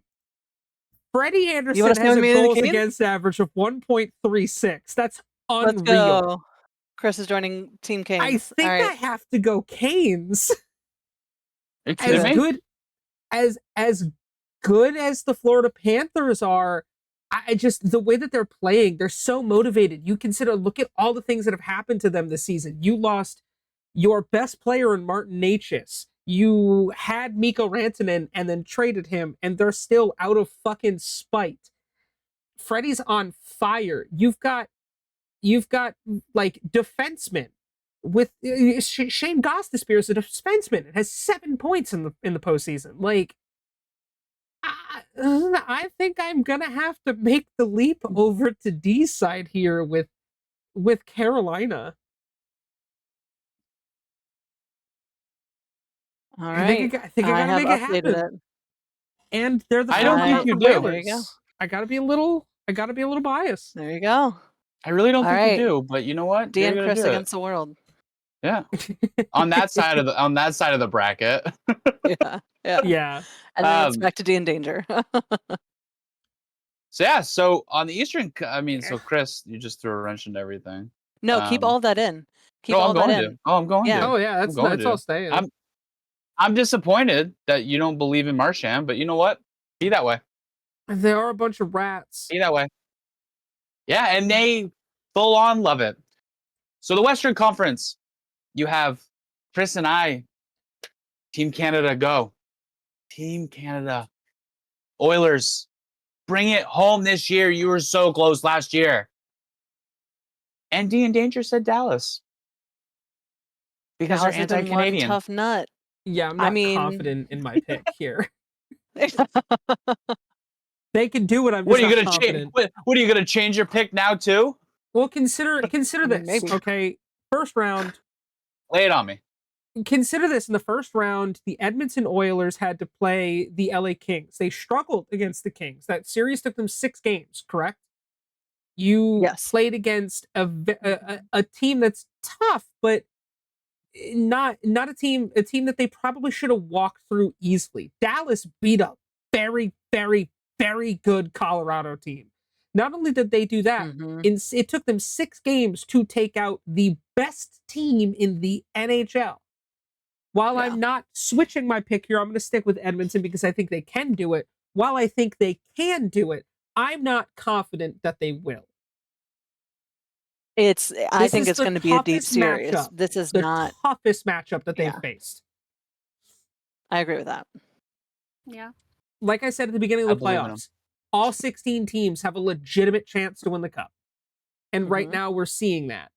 Freddie Anderson wanna stand has with a me in the goals Canes? against average of 1.36. That's Let's unreal. go. Chris is joining Team Canes. I think All right. I have to go Canes. Are you kidding me? As good as the Florida Panthers are, I just, the way that they're playing, they're so motivated. You consider, look at all the things that have happened to them this season. You lost your best player in Martin Necas. You had Mikko Rantanen and then traded him, and they're still out of fucking spite. Freddie's on fire. You've got like defensemen with Shane Gostisbehere is a defenseman. It has 7 points in the postseason. Like, I think I'm gonna have to make the leap over to D's side here with Carolina. All I right. think I gotta have make it updated happen. it. And they're the I don't front think you for do. Whalers. There you go. I gotta be a little biased. There you go. I really don't All think right. you do, but you know what? D You're and gonna Chris do it. against the world. Yeah. on that side of the bracket. Yeah. Yeah. And then it's back to D and Danger. So on the Eastern, so Chris, you just threw a wrench into everything. No, keep all that in. Keep No, all I'm that going in. to. Oh, I'm going Yeah. to. Oh yeah, I'm going that's to. all staying. I'm disappointed that you don't believe in Marchand, but you know what? Be that way. There are a bunch of rats. Be that way. Yeah, and they full on love it. So the Western Conference, you have Chris and I. Team Canada, go. Team Canada. Oilers, bring it home this year. You were so close last year. And D and Danger said Dallas. Because Dallas they're has been one anti-Canadian. tough nut. Yeah, I'm not confident in my pick here. They can do it. I'm just not confident. What are you gonna change your pick now too? Well, consider this. Maybe. Okay, first round. Lay it on me. Consider this: in the first round, the Edmonton Oilers had to play the LA Kings. They struggled against the Kings. That series took them 6 games. Correct? You played against a team that's tough, but not a team that they probably should have walked through easily. Dallas beat up very, very, very good Colorado team. Not only did they do that, it took them 6 games to take out the best team in the NHL. While I'm not switching my pick here, I'm going to stick with Edmonton because I think they can do it. While I think they can do it, I'm not confident that they will. I think it's going to be a deep series. This is the toughest matchup that they've faced. I agree with that. Yeah. Like I said at the beginning of the playoffs, all 16 teams have a legitimate chance to win the cup. And right Mhm. now we're seeing that.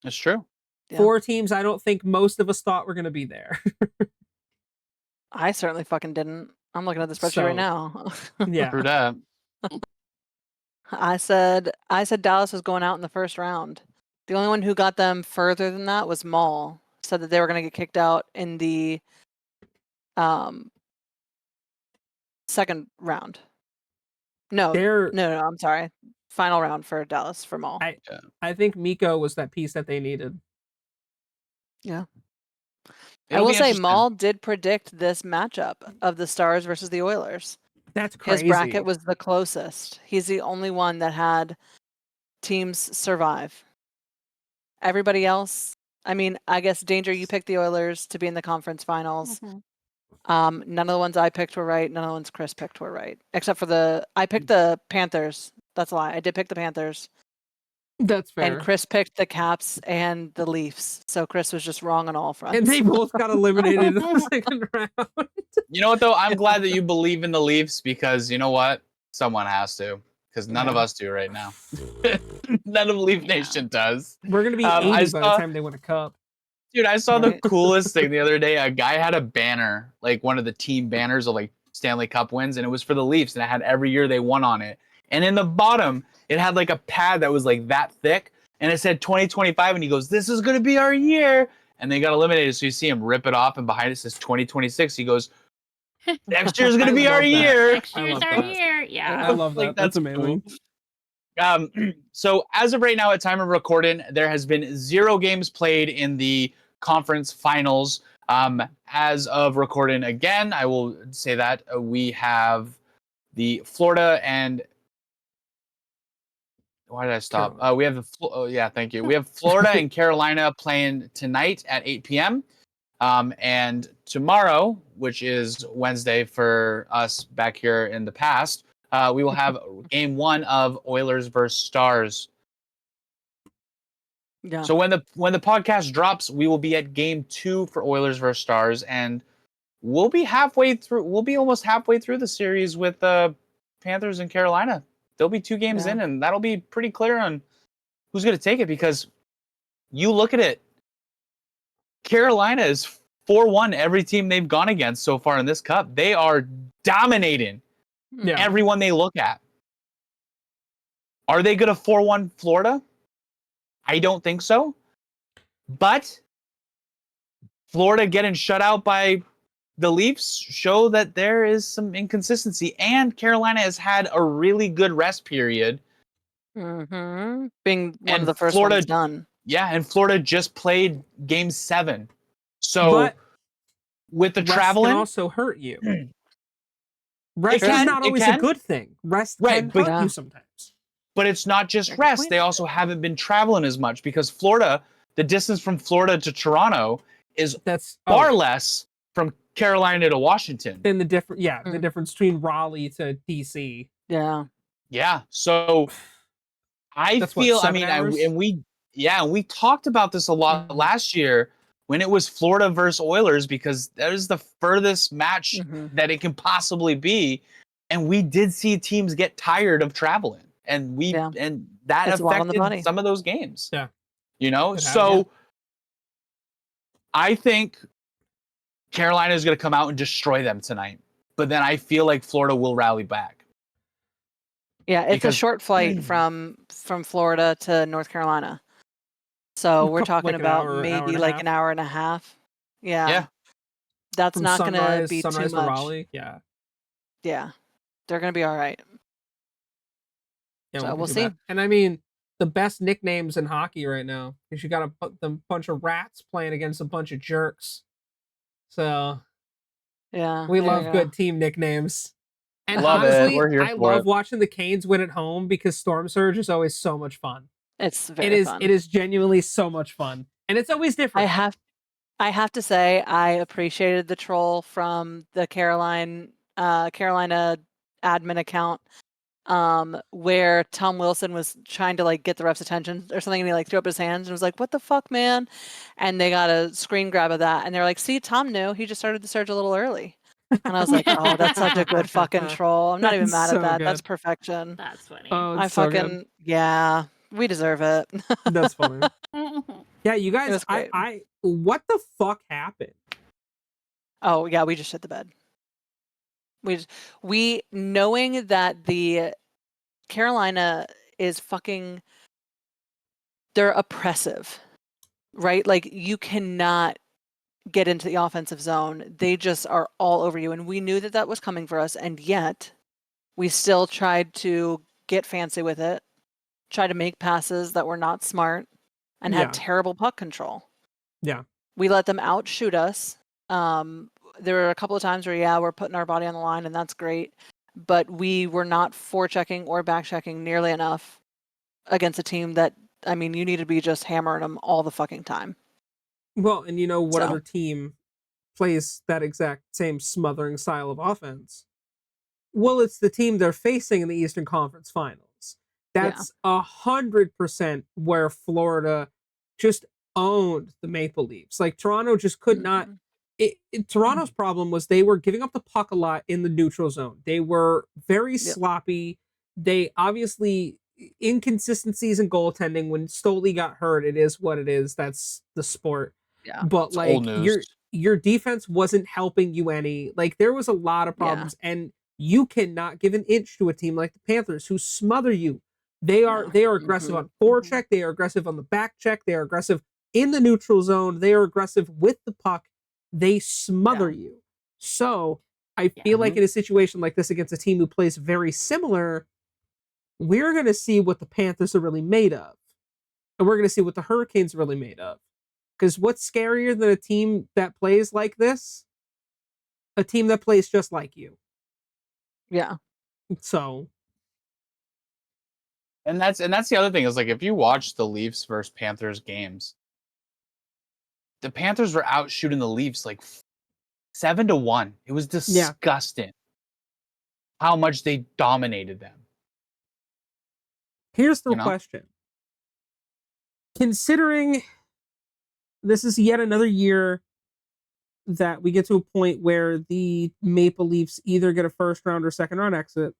That's true. Yeah. 4 teams I don't think most of us thought were going to be there. I certainly fucking didn't. I'm looking at the spreadsheet right So, now. yeah. True that. I said Dallas was going out in the first round. The only one who got them further than that was Maul. Said that they were going to get kicked out in the second round. No, They're no, I'm sorry. Final round for Dallas for Maul. I think Miko was that piece that they needed. Yeah. I It'll will be say interesting. Maul did predict this matchup of the Stars versus the Oilers. That's crazy. His bracket was the closest. He's the only one that had teams survive. Everybody else, I mean, I guess Danger, you picked the Oilers to be in the conference finals. Mhm. None of the ones I picked were right. None of the ones Chris picked were right. Except for I picked the Panthers. That's a lie. I did pick the Panthers. That's fair. And Chris picked the Caps and the Leafs. So Chris was just wrong on all fronts. And they both got eliminated in the second round. You know what though? I'm glad that you believe in the Leafs because you know what? Someone has to. Because none of Yeah. us do right now. None of Leaf Yeah. Nation does. We're going to be I 80 by the saw- time they win a cup. Dude, I saw the Right. coolest thing the other day. A guy had a banner, like one of the team banners of like Stanley Cup wins, and it was for the Leafs, and it had every year they won on it. And in the bottom, it had like a pad that was like that thick, and it said 2025, and he goes, "This is gonna be our year." And they got eliminated, so you see him rip it off, and behind it says 2026. He goes, "Next year's gonna I be our love that. year." Next I year's love our that. year. Yeah. I love that. Like, That's that's amazing. So as of right now, at time of recording, there has been 0 games played in the conference finals. As of recording again, I will say that we have the Florida and why did I stop? Carolina. We have the thank you. We have Florida and Carolina playing tonight at 8 p.m. And tomorrow, which is Wednesday for us back here in the past, we will have game 1 of Oilers versus Stars. Yeah. So when the podcast drops, we will be at game 2 for Oilers versus Stars, and we'll be halfway through. We'll be almost halfway through the series with Panthers and Carolina. There'll be 2 games in, and that'll be pretty clear on who's going to take it. Because you look at it, Carolina is 4-1 every team they've gone against so far in this cup. They are dominating Yeah. everyone they look at. Are they going to 4-1 Florida? I don't think so. But Florida getting shut out by the Leafs show that there is some inconsistency. And Carolina has had a really good rest period. Mm-hmm. Being one And of the first Florida- ones done. Yeah, and Florida just played game 7. So But with the rest traveling, can also hurt you. Rest It is can, not it always a can. good thing. Rest Right, can but- hurt Yeah. you sometimes. but it's not just Fair rest. point. They also haven't been traveling as much because Florida, the distance from Florida to Toronto is That's far less from Carolina to Washington. than the different. Yeah, the Mm. difference between Raleigh to DC. Yeah. Yeah, so I That's what, feel. 7 hours? We talked about this a lot Mhm. last year when it was Florida versus Oilers because that is the furthest match Mhm. that it can possibly be, and we did see teams get tired of traveling, and Yeah. that It's a lot on the body. affected some of those games. Yeah. You know, It has, so yeah. I think Carolina is going to come out and destroy them tonight, but then I feel like Florida will rally back. Yeah, it's Because- a short flight from Florida to North Carolina. So we're talking Like an about hour, hour maybe and a like half? an hour and a half. Yeah. Yeah. That's From not going to sunrise, be too sunrise to much. Raleigh. Yeah. Yeah. They're going to be all right. Yeah, So we can we'll do see. that. And I mean, the best nicknames in hockey right now because you got a bunch of rats playing against a bunch of jerks. So Yeah. we there love you good go. team nicknames. And Love it. honestly, We're here I for love it. watching the Canes win at home because Storm Surge is always so much fun. It's very fun. It is genuinely so much fun. And it's always different. I have to say I appreciated the troll from the Carolina admin account where Tom Wilson was trying to like get the ref's attention or something and he like threw up his hands and was like, "What the fuck, man?" And they got a screen grab of that and they're like, "See, Tom knew. He just started the surge a little early." And I was like, "Oh, that's such a good fucking troll. I'm not even That's mad so at that. That's good. perfection." That's funny. Oh, I it's so good. fucking yeah. We deserve it. That's funny. Yeah, you It guys, was great. I what the fuck happened? Oh yeah, we just shit the bed. We knowing that the Carolina is fucking, they're oppressive, right? Like you cannot get into the offensive zone. They just are all over you. And we knew that that was coming for us. And yet we still tried to get fancy with it, try to make passes that were not smart and had Yeah. terrible puck control. Yeah. We let them outshoot us. There were a couple of times where, yeah, we're putting our body on the line and that's great. But we were not forechecking or backchecking nearly enough against a team that, I mean, you need to be just hammering them all the fucking time. Well, and you know what So. other team plays that exact same smothering style of offense? Well, it's the team they're facing in the Eastern Conference Finals. That's 100% where Florida just owned the Maple Leafs. Like Toronto just could not. Toronto's problem was they were giving up the puck a lot in the neutral zone. They were very sloppy. They obviously inconsistencies in goaltending. When Stoli got hurt, it is what it is. That's the sport. Yeah. But It's old like news. your defense wasn't helping you any. Like there was a lot of problems, and you cannot give an inch to a team like the Panthers who smother you. They are aggressive on forecheck. They are aggressive on the back check. They are aggressive in the neutral zone. They are aggressive with the puck. They smother you. So I feel like in a situation like this against a team who plays very similar, we're going to see what the Panthers are really made of. And we're going to see what the Hurricanes are really made of. Because what's scarier than a team that plays like this? A team that plays just like you. Yeah. So. And that's the other thing is like if you watch the Leafs versus Panthers games, the Panthers were out shooting the Leafs like 7-1. It was disgusting how much they dominated them. Here's the question. Considering this is yet another year that we get to a point where the Maple Leafs either get a first round or second round exit,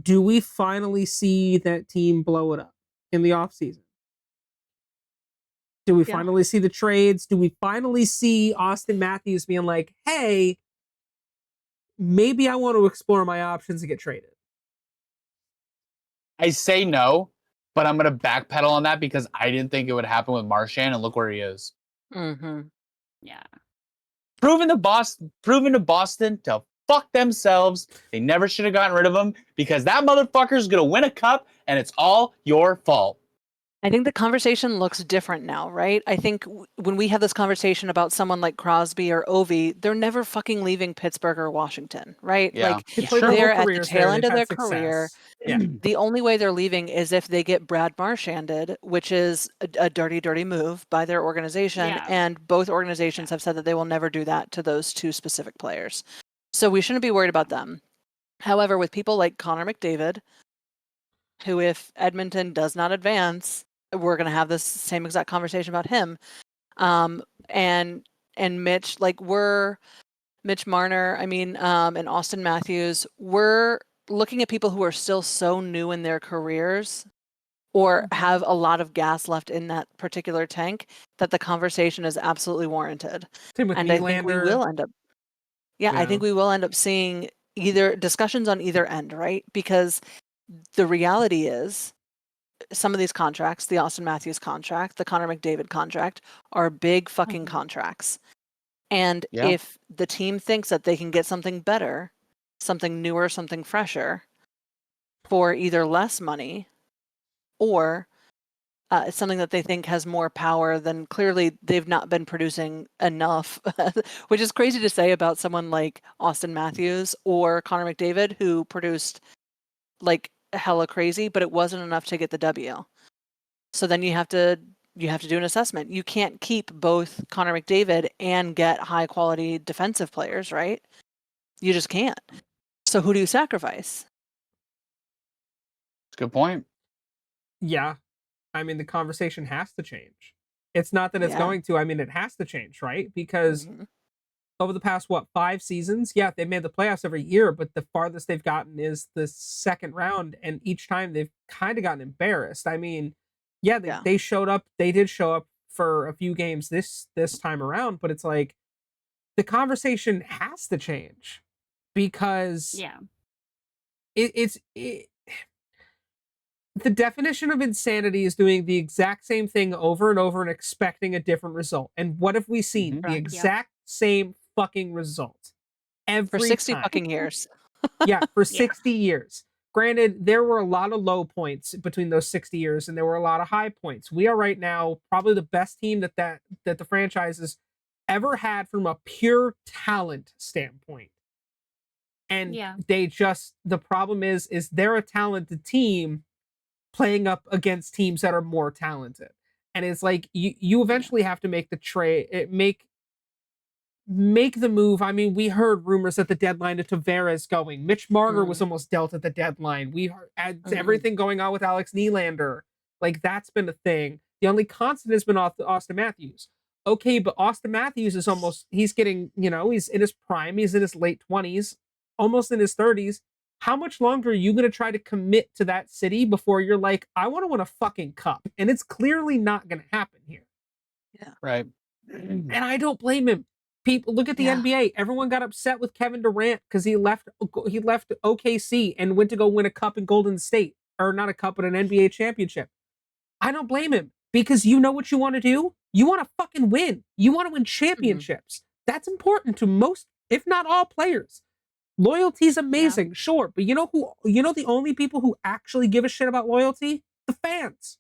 do we finally see that team blow it up in the offseason? Do we finally see the trades? Do we finally see Austin Matthews being like, hey, maybe I want to explore my options and get traded? I say no, but I'm going to backpedal on that because I didn't think it would happen with Marchand, and look where he is. Yeah. Proven to Boston to fuck themselves. They never should have gotten rid of him because that motherfucker's going to win a cup, and it's all your fault. I think the conversation looks different now, right? I think when we have this conversation about someone like Crosby or Ovi, they're never fucking leaving Pittsburgh or Washington, right? Yeah. Like They're at the tail end of their career. Yeah. The only way they're leaving is if they get Brad Marchanded, which is a dirty, dirty move by their organization. Yeah. And both organizations have said that they will never do that to those two specific players. So we shouldn't be worried about them. However, with people like Connor McDavid, who if Edmonton does not advance, we're going to have this same exact conversation about him. And Mitch, like Mitch Marner, and Austin Matthews, we're looking at people who are still so new in their careers or have a lot of gas left in that particular tank that the conversation is absolutely warranted. Same with and I think we will end up, I think we will end up seeing either discussions on either end, right? Because the reality is, some of these contracts, the Austin Matthews contract, the Connor McDavid contract, are big fucking contracts. And if the team thinks that they can get something better, something newer, something fresher, for either less money or something that they think has more power, then clearly they've not been producing enough, which is crazy to say about someone like Austin Matthews or Connor McDavid, who produced like hella crazy, but it wasn't enough to get the W. So then you have to do an assessment. You can't keep both Connor McDavid and get high quality defensive players, right? You just can't. So who do you sacrifice? That's a good point. Yeah. I mean, the conversation has to change. It's not that it's going to. I mean, it has to change, right? Because over the past 5 seasons, yeah, they made the playoffs every year, but the farthest they've gotten is the second round, and each time they've kind of gotten embarrassed. I mean, yeah, Yeah. they showed up. They did show up for a few games this time around, but it's like the conversation has to change because Yeah. it's the definition of insanity is doing the exact same thing over and over and expecting a different result. And what have we seen? Mhm. The Yep. exact same fucking result every For 60 time. fucking years. Yeah, for Yeah. 60 years. Granted, there were a lot of low points between those 60 years, and there were a lot of high points. We are right now probably the best team that the franchise has ever had from a pure talent standpoint. And Yeah. the problem is they're a talented team playing up against teams that are more talented. And it's like you eventually have to make the trade, make the move. I mean, we heard rumors at the deadline to Tavares going. Mitch Marner was almost dealt at the deadline. We heard everything going on with Alex Nylander. Like, that's been a thing. The only constant has been Austin Matthews. Okay, but Austin Matthews is he's getting, he's in his prime. He's in his late 20s, almost in his 30s. How much longer are you going to try to commit to that city before you're like, I want to win a fucking cup? And it's clearly not going to happen here. Yeah. Right. And I don't blame him. People look at the Yeah. NBA. Everyone got upset with Kevin Durant because he left OKC and went to go win a cup in Golden State, or not a cup, but an NBA championship. I don't blame him because you know what you want to do. You want to fucking win. You want to win championships. That's important to most, if not all, players. Loyalty is amazing, sure, but you know who? You know the only people who actually give a shit about loyalty? The fans.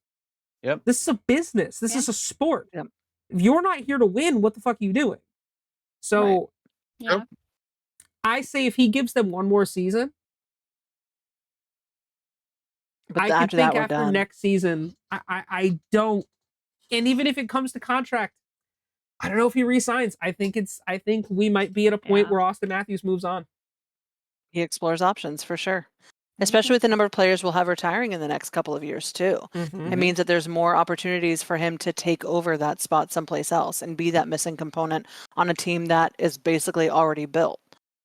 Yep. This is a business. This is a sport. Yep. If you're not here to win, what the fuck are you doing? So Yeah. I say if he gives them one more season, But I can after think that, we're after done. next season, I don't. And even if it comes to contract, I don't know if he resigns. I think we might be at a point Yeah. where Austin Matthews moves on. He explores options for sure. Especially with the number of players we'll have retiring in the next couple of years too. It means that there's more opportunities for him to take over that spot someplace else and be that missing component on a team that is basically already built.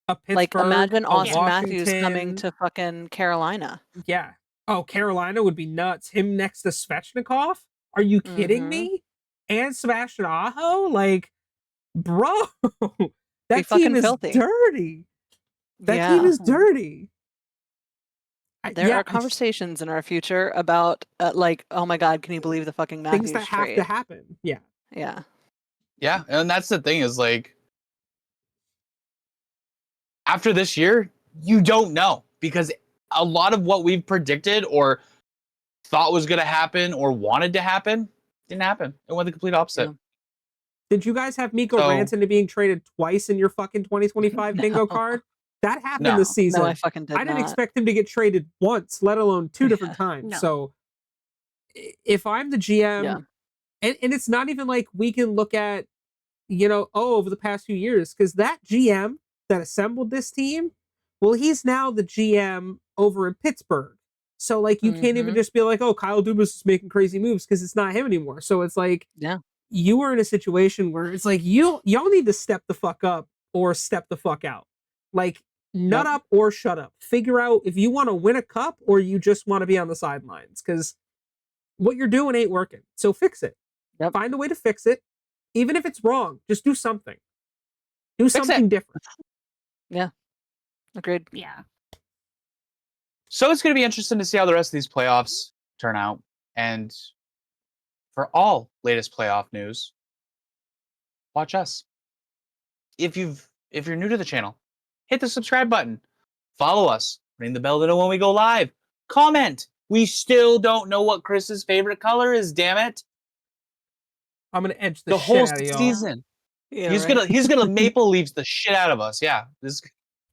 A Pittsburgh, Like, imagine a Austin Matthews Washington. coming to fucking Carolina. Yeah. Oh, Carolina would be nuts. Him next to Svechnikov? Are you kidding me? And Sebastian Aho? Like, bro, that fucking team is filthy. dirty. That Yeah. team is dirty. There are conversations in our future about like, oh my God, can you believe the fucking Matthews things that have trade? to happen. Yeah. Yeah. Yeah, and that's the thing is like after this year, you don't know because a lot of what we've predicted or thought was going to happen or wanted to happen didn't happen. It went the complete opposite. Yeah. Did you guys have Mikko So- Rantanen being traded twice in your fucking 2025 bingo No. card? That happened No. this season. No, I fucking did I didn't not. expect him to get traded once, let alone two different Yeah. times. No. So if I'm the GM, Yeah. and it's not even like we can look at, over the past few years, because that GM that assembled this team, well, he's now the GM over in Pittsburgh. So, like, you can't even just be like, oh, Kyle Dubas is making crazy moves because it's not him anymore. So it's like, Yeah. you are in a situation where it's like, y'all need to step the fuck up or step the fuck out. Like, nut up or shut up. Figure out if you want to win a cup or you just want to be on the sidelines, because what you're doing ain't working. So fix it. Yep. Find a way to fix it. Even if it's wrong, just do something. Do Fix something different. Agreed. Yeah. So it's going to be interesting to see how the rest of these playoffs turn out. And for all latest playoff news, watch us. If you're new to the channel, hit the subscribe button. Follow us. Ring the bell to know when we go live. Comment. We still don't know what Chris's favorite color is, damn it. I'm gonna edge the The shit whole out of y'all. season. Yeah, He's right. gonna Maple Leafs the shit out of us. Yeah. This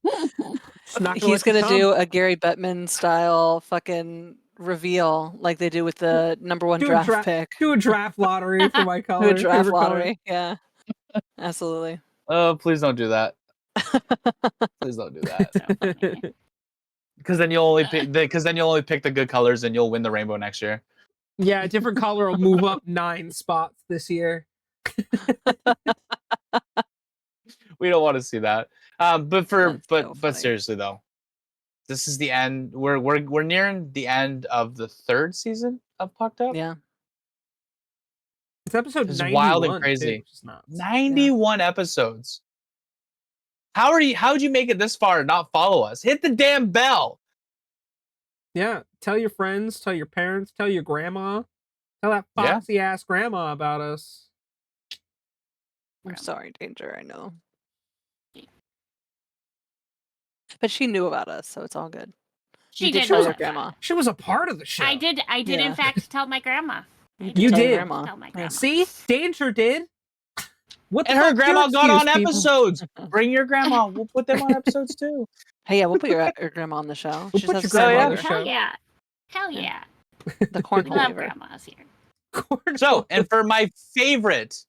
Just not He's let you gonna come. do a Gary Bettman style fucking reveal like they do with the number one Do a draft dra- pick. do a draft lottery for my Do color. a draft favorite color. lottery. Yeah. Absolutely. oh, please don't do that. Please don't do that. So funny. Because then you'll only pick the good colors and you'll win the rainbow next year. Yeah, a different color will move up 9 spots this year. We don't want to see that. But That's so funny. seriously though, this is the end. We're nearing the end of the 3rd season of Pucked Up. Yeah. It's episode It's 91, wild and too, crazy. which is nuts. 91 episodes. How'd you make it this far and not follow us? Hit the damn bell. Yeah, tell your friends, tell your parents, tell your grandma, tell that Yeah. foxy ass grandma about us. I'm sorry, Danger, I know. But she knew about us, so it's all good. She You did tell know your about grandma. it. She was a part of the show. I did Yeah. in fact tell my grandma. I You tell your did. grandma. Tell my Yeah. grandma. See, Danger did. What the And her fuck's your grandma got on excuse, people? episodes. Bring your grandma. We'll put them on episodes too. Hey, yeah, we'll put your grandma on the show. We'll She put has your the same grandma on mother. the show. Hell yeah. Hell Yeah. yeah. The I cornhole love waiver. grandmas here. So, and for my favorite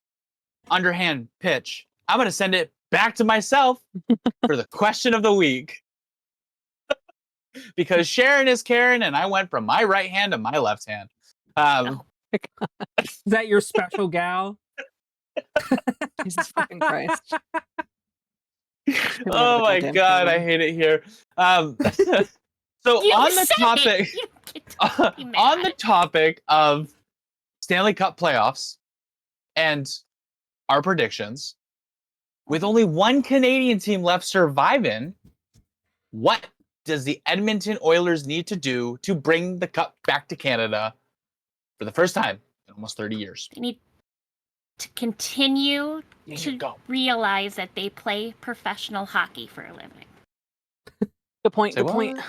underhand pitch, I'm gonna send it back to myself for the question of the week. Because Sharon is Karen, and I went from my right hand to my left hand. Is that your special gal? Jesus fucking Christ. Oh my god, I hate it here. So You on the said topic, it. You get to be on the mad. topic of Stanley Cup playoffs and our predictions, with only one Canadian team left surviving, what does the Edmonton Oilers need to do to bring the cup back to Canada for the first time in almost 30 years? They need to continue Danger, to go. realize that they play professional hockey for a living. Good point. Say Good point. what?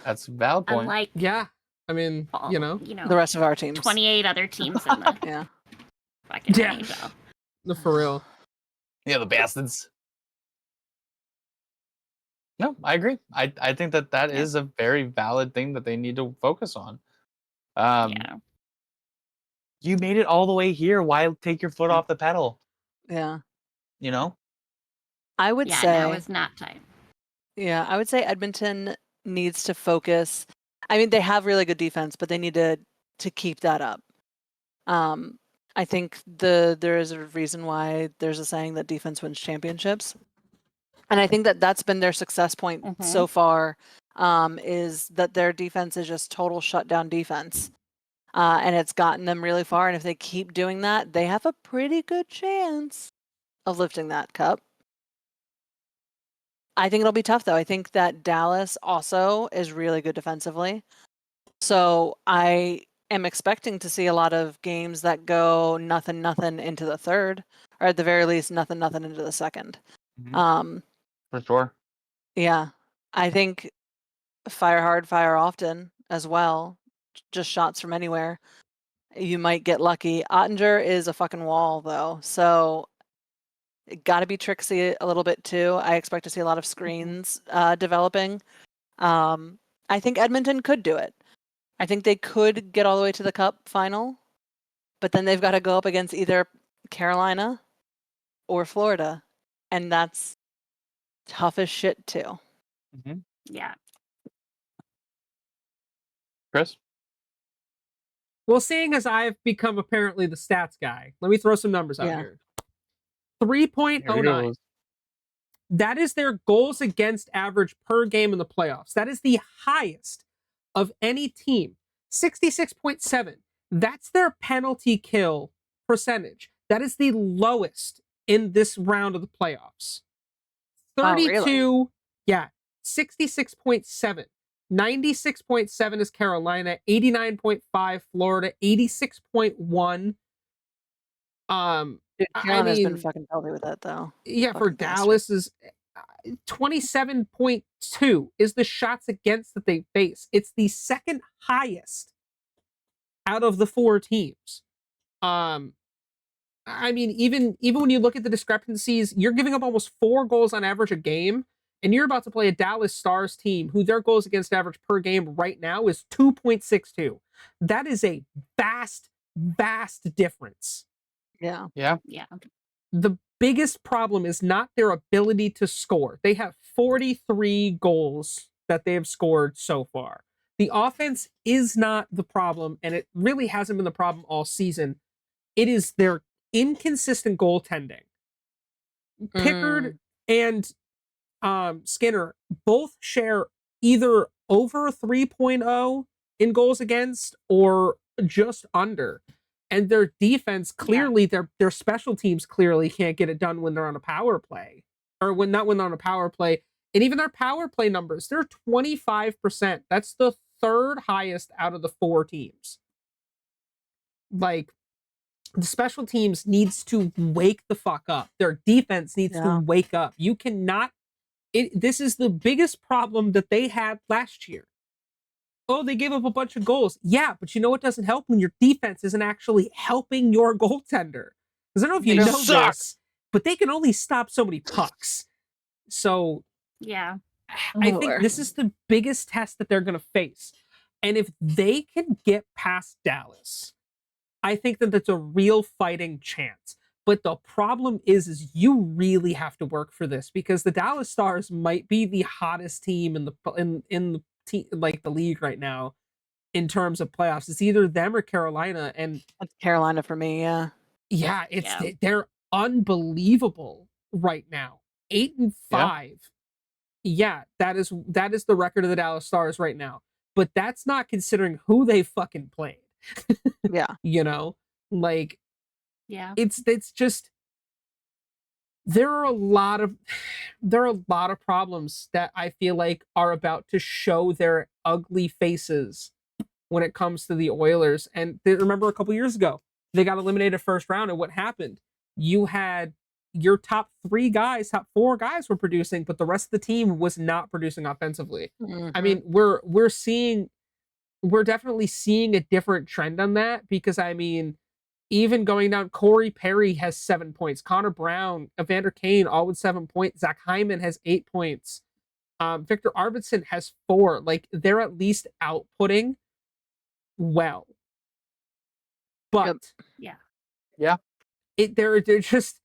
That's a valid point. Unlike Yeah. I mean, all, you know, The rest of our teams. 28 other teams in the Yeah. fucking Yeah. NHL. for real. Yeah, the bastards. No, I agree. I think that is a very valid thing that they need to focus on. Yeah. You made it all the way here. Why take your foot off the pedal? Yeah. You know? I would Yeah, say now is not time. Yeah, I would say Edmonton needs to focus. I mean, they have really good defense, but they need to keep that up. I think there is a reason why there's a saying that defense wins championships, and I think that that's been their success point so far. Is that their defense is just total shutdown defense, and it's gotten them really far. And if they keep doing that, they have a pretty good chance of lifting that cup. I think it'll be tough, though. I think that Dallas also is really good defensively. So I am expecting to see a lot of games that go 0-0 into the third, or at the very least 0-0 into the second. For sure. Yeah. I think fire hard, fire often as well. Just shots from anywhere. You might get lucky. Ottinger is a fucking wall, though. So got to be tricksy a little bit too. I expect to see a lot of screens developing. I think Edmonton could do it. I think they could get all the way to the Cup final, but then they've got to go up against either Carolina or Florida, and that's tough as shit too. Yeah. Chris? Well, seeing as I've become apparently the stats guy, let me throw some numbers out here. 3.09. That is their goals against average per game in the playoffs. That is the highest of any team. 66.7. That's their penalty kill percentage. That is the lowest in this round of the playoffs. 32, really? Yeah, 66.7. 96.7 is Carolina, 89.5 Florida, 86.1. Carolina's been fucking pelty with that, though. Yeah, for Fucking Dallas is 27.2 is the shots against that they face. It's the second highest out of the four teams. I mean, even when you look at the discrepancies, you're giving up almost 4 goals on average a game, and you're about to play a Dallas Stars team who their goals against average per game right now is 2.62. That is a vast, vast difference. Yeah. The biggest problem is not their ability to score. They have 43 goals that they have scored so far. The offense is not the problem, and it really hasn't been the problem all season. It is their inconsistent goaltending. Pickard and Skinner both share either over 3.0 in goals against or just under. And their defense clearly, their special teams clearly can't get it done when they're on a power play, or when they're on a power play. And even their power play numbers, they're 25%. That's the third highest out of the 4 teams. Like, the special teams needs to wake the fuck up. Their defense needs to wake up. You cannot. This is the biggest problem that they had last year. Oh, they gave up a bunch of goals. Yeah, but you know what doesn't help? When your defense isn't actually helping your goaltender. Because I don't know if you know this, but they can only stop so many pucks. So yeah, I think this is the biggest test that they're going to face. And if they can get past Dallas, I think that that's a real fighting chance. But the problem is you really have to work for this, because the Dallas Stars might be the hottest team in the like the league right now in terms of playoffs. It's either them or Carolina, and That's Carolina for me. Yeah, they're unbelievable right now. 8-5. Yeah, that is the record of the Dallas Stars right now. But that's not considering who they fucking played. Yeah. You know, like, it's just there are a lot of problems that I feel like are about to show their ugly faces when it comes to the Oilers. And remember a couple years ago, they got eliminated first round, and what happened? You had your top 4 guys were producing, but the rest of the team was not producing offensively. I mean, we're definitely seeing a different trend on that, because I mean, even going down, Corey Perry has 7 points. Connor Brown, Evander Kane, all with 7 points. Zach Hyman has 8 points. Victor Arvidsson has 4. Like, they're at least outputting well. But they're just,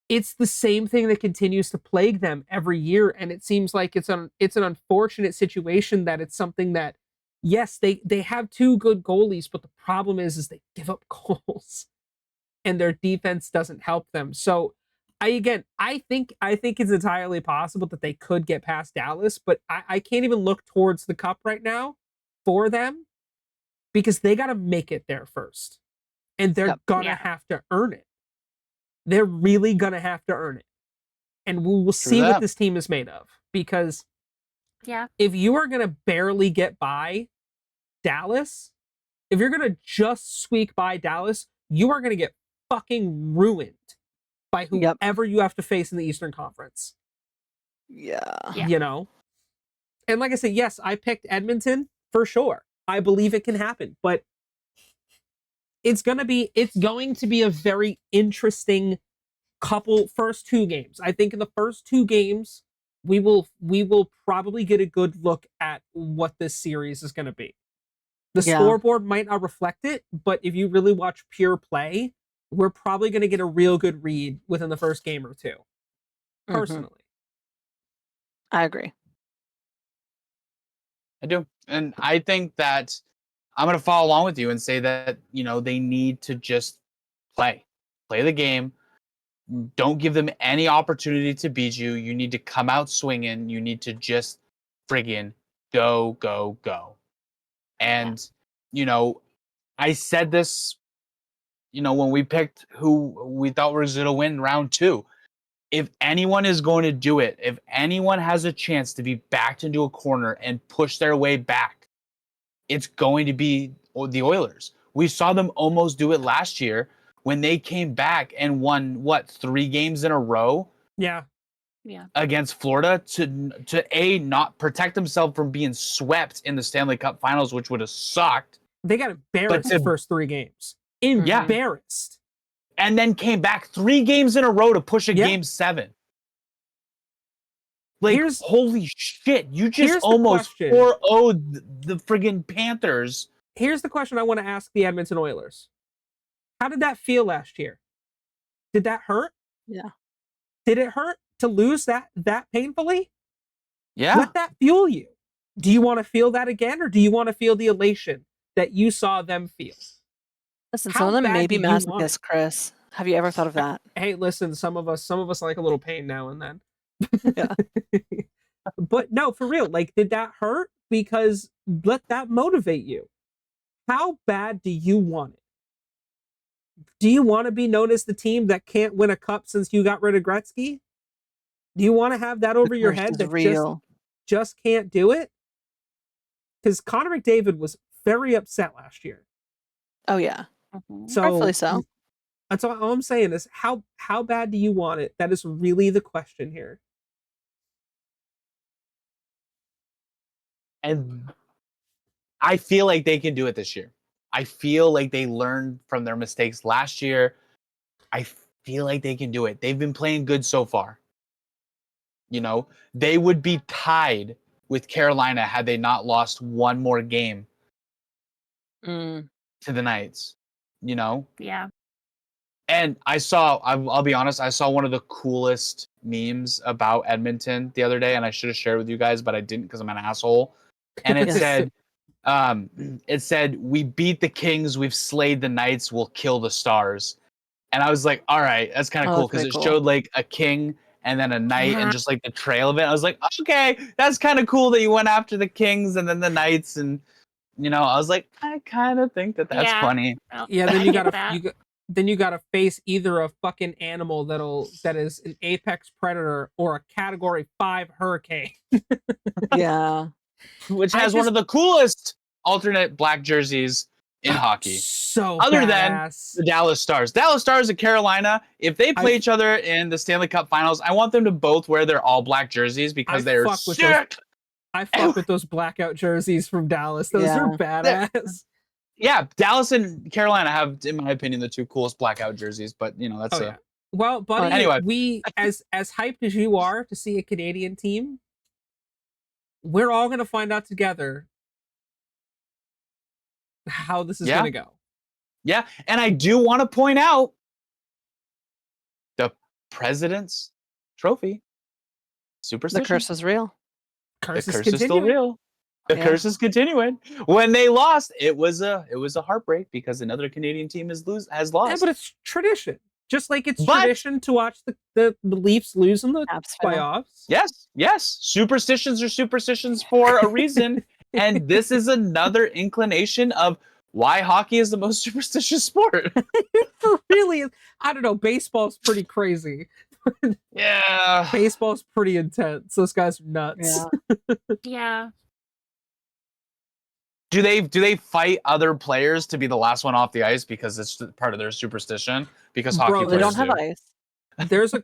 it's the same thing that continues to plague them every year, and it seems like it's an unfortunate situation that it's something that, yes, they have 2 good goalies, but the problem is they give up goals, and their defense doesn't help them. So I think it's entirely possible that they could get past Dallas, but I can't even look towards the cup right now for them, because they got to make it there first, and they're gonna have to earn it. They're really gonna have to earn it, and we'll see what this team is made of. Because if you are gonna barely get by Dallas, if you're gonna just squeak by Dallas, you are gonna get fucking ruined by whoever you have to face in the Eastern Conference. You know? And like I said, yes, I picked Edmonton for sure. I believe it can happen, but it's going to be a very interesting first 2 games. I think in the first 2 games, we will probably get a good look at what this series is going to be. The scoreboard might not reflect it, but if you really watch pure play, we're probably going to get a real good read within the first game or 2. Personally. I agree. I do. And I think that I'm going to follow along with you and say that, they need to just play the game. Don't give them any opportunity to beat you. You need to come out swinging. You need to just friggin' go, go, go. And, I said this, when we picked who we thought was going to win round 2. If anyone is going to do it, if anyone has a chance to be backed into a corner and push their way back, it's going to be the Oilers. We saw them almost do it last year when they came back and won 3 games in a row? Yeah. Against Florida to not protect themselves from being swept in the Stanley Cup Finals, which would have sucked. They got embarrassed the first 3 games. Embarrassed. And then came back 3 games in a row to push a Game 7. Like, holy shit, you just almost 4-0'd the friggin' Panthers. Here's the question I want to ask the Edmonton Oilers. How did that feel last year? Did that hurt? Yeah. Did it hurt to lose that painfully? Yeah. Let that fuel you. Do you want to feel that again, or do you want to feel the elation that you saw them feel? Listen, some of them may be masochists, Chris. Have you ever thought of that? Hey, listen, some of us like a little pain now and then. Yeah. But no, for real, like, did that hurt? Because let that motivate you. How bad do you want it? Do you want to be known as the team that can't win a cup since you got rid of Gretzky? Do you want to have that over your Curse head is that real. just can't do it? Because Connor McDavid was very upset last year. Oh yeah, So rightfully so. that's all I'm saying is how bad do you want it? That is really the question here. And I feel like they can do it this year. I feel like they learned from their mistakes last year. I feel like they can do it. They've been playing good so far. You know, they would be tied with Carolina had they not lost one more game Mm. to the Knights. You know, Yeah. and I'll be honest, I saw one of the coolest memes about Edmonton the other day, and I should have shared with you guys, but I didn't because I'm an asshole. And it Yes. said, "We beat the Kings, we've slayed the Knights, we'll kill the Stars." And I was like, all right, that's kind of Oh, cool that's because pretty it cool. showed like a king and then a knight Yeah. and just like the trail of it. I was like, okay, that's kind of cool that you went after the Kings and then the Knights. And, I was like, I kind of think that that's Yeah. funny. Well, Yeah, I then you get gotta that. then you gotta face either a fucking animal that is an apex predator or a category 5 hurricane. Yeah. Which I has one just of the coolest alternate black jerseys in hockey. so Other than badass. the Dallas Stars. Dallas Stars and Carolina, if they play I- each other in the Stanley Cup Finals, I want them to both wear their all black jerseys because I they're fuck with those sick. I fuck with those blackout jerseys from Dallas. Those Yeah. are badass. Yeah, Dallas and Carolina have, in my opinion, the two coolest blackout jerseys. But that's Oh yeah. Well, buddy, Anyway. we as hyped as you are to see a Canadian team, we're all gonna find out together how this is Yeah. gonna go. Yeah, and I do want to point out the President's Trophy. The Superstition. curse is real. The Curse curse is is still continuing. real. The Yeah. curse is continuing. When they lost, it was a heartbreak because another Canadian team has Yeah, lost. but it's tradition. Just like it's But- tradition to watch the Leafs lose in the Caps fail. playoffs. Yes. Superstitions are superstitions for a reason. And this is another inclination of why hockey is the most superstitious sport. For really, I don't know. Baseball's pretty crazy. Yeah. Baseball's pretty intense. Those guys are nuts. Yeah. Yeah. Do they fight other players to be the last one off the ice because it's part of their superstition? Because hockey Bro, players They don't have do. ice. There's a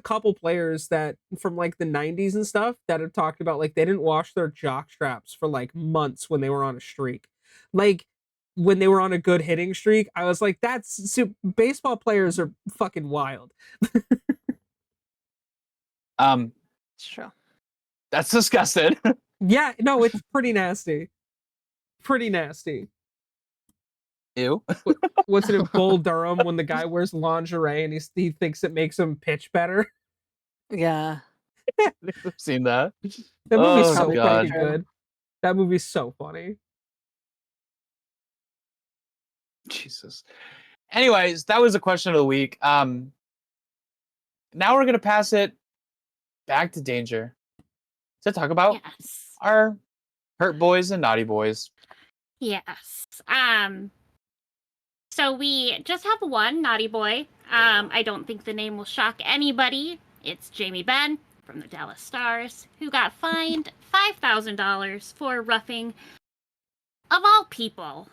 couple players that from like the 90s and stuff that have talked about like they didn't wash their jock straps for like months when they were on a streak. Like when they were on a good hitting streak, I was like, baseball players are fucking wild. It's true. That's disgusting. Yeah, no, it's pretty nasty. Pretty nasty. Ew. What's it in Bull Durham when the guy wears lingerie and he thinks it makes him pitch better? Yeah. I've seen that. That movie's Oh, so God. fucking good. That movie's so funny. Jesus. Anyways, that was the question of the week. Now we're gonna pass it back to Danger to talk about Yes. our hurt boys and naughty boys. Yes. So we just have one naughty boy. I don't think the name will shock anybody. It's Jamie Benn from the Dallas Stars, who got fined $5,000 for roughing, of all people,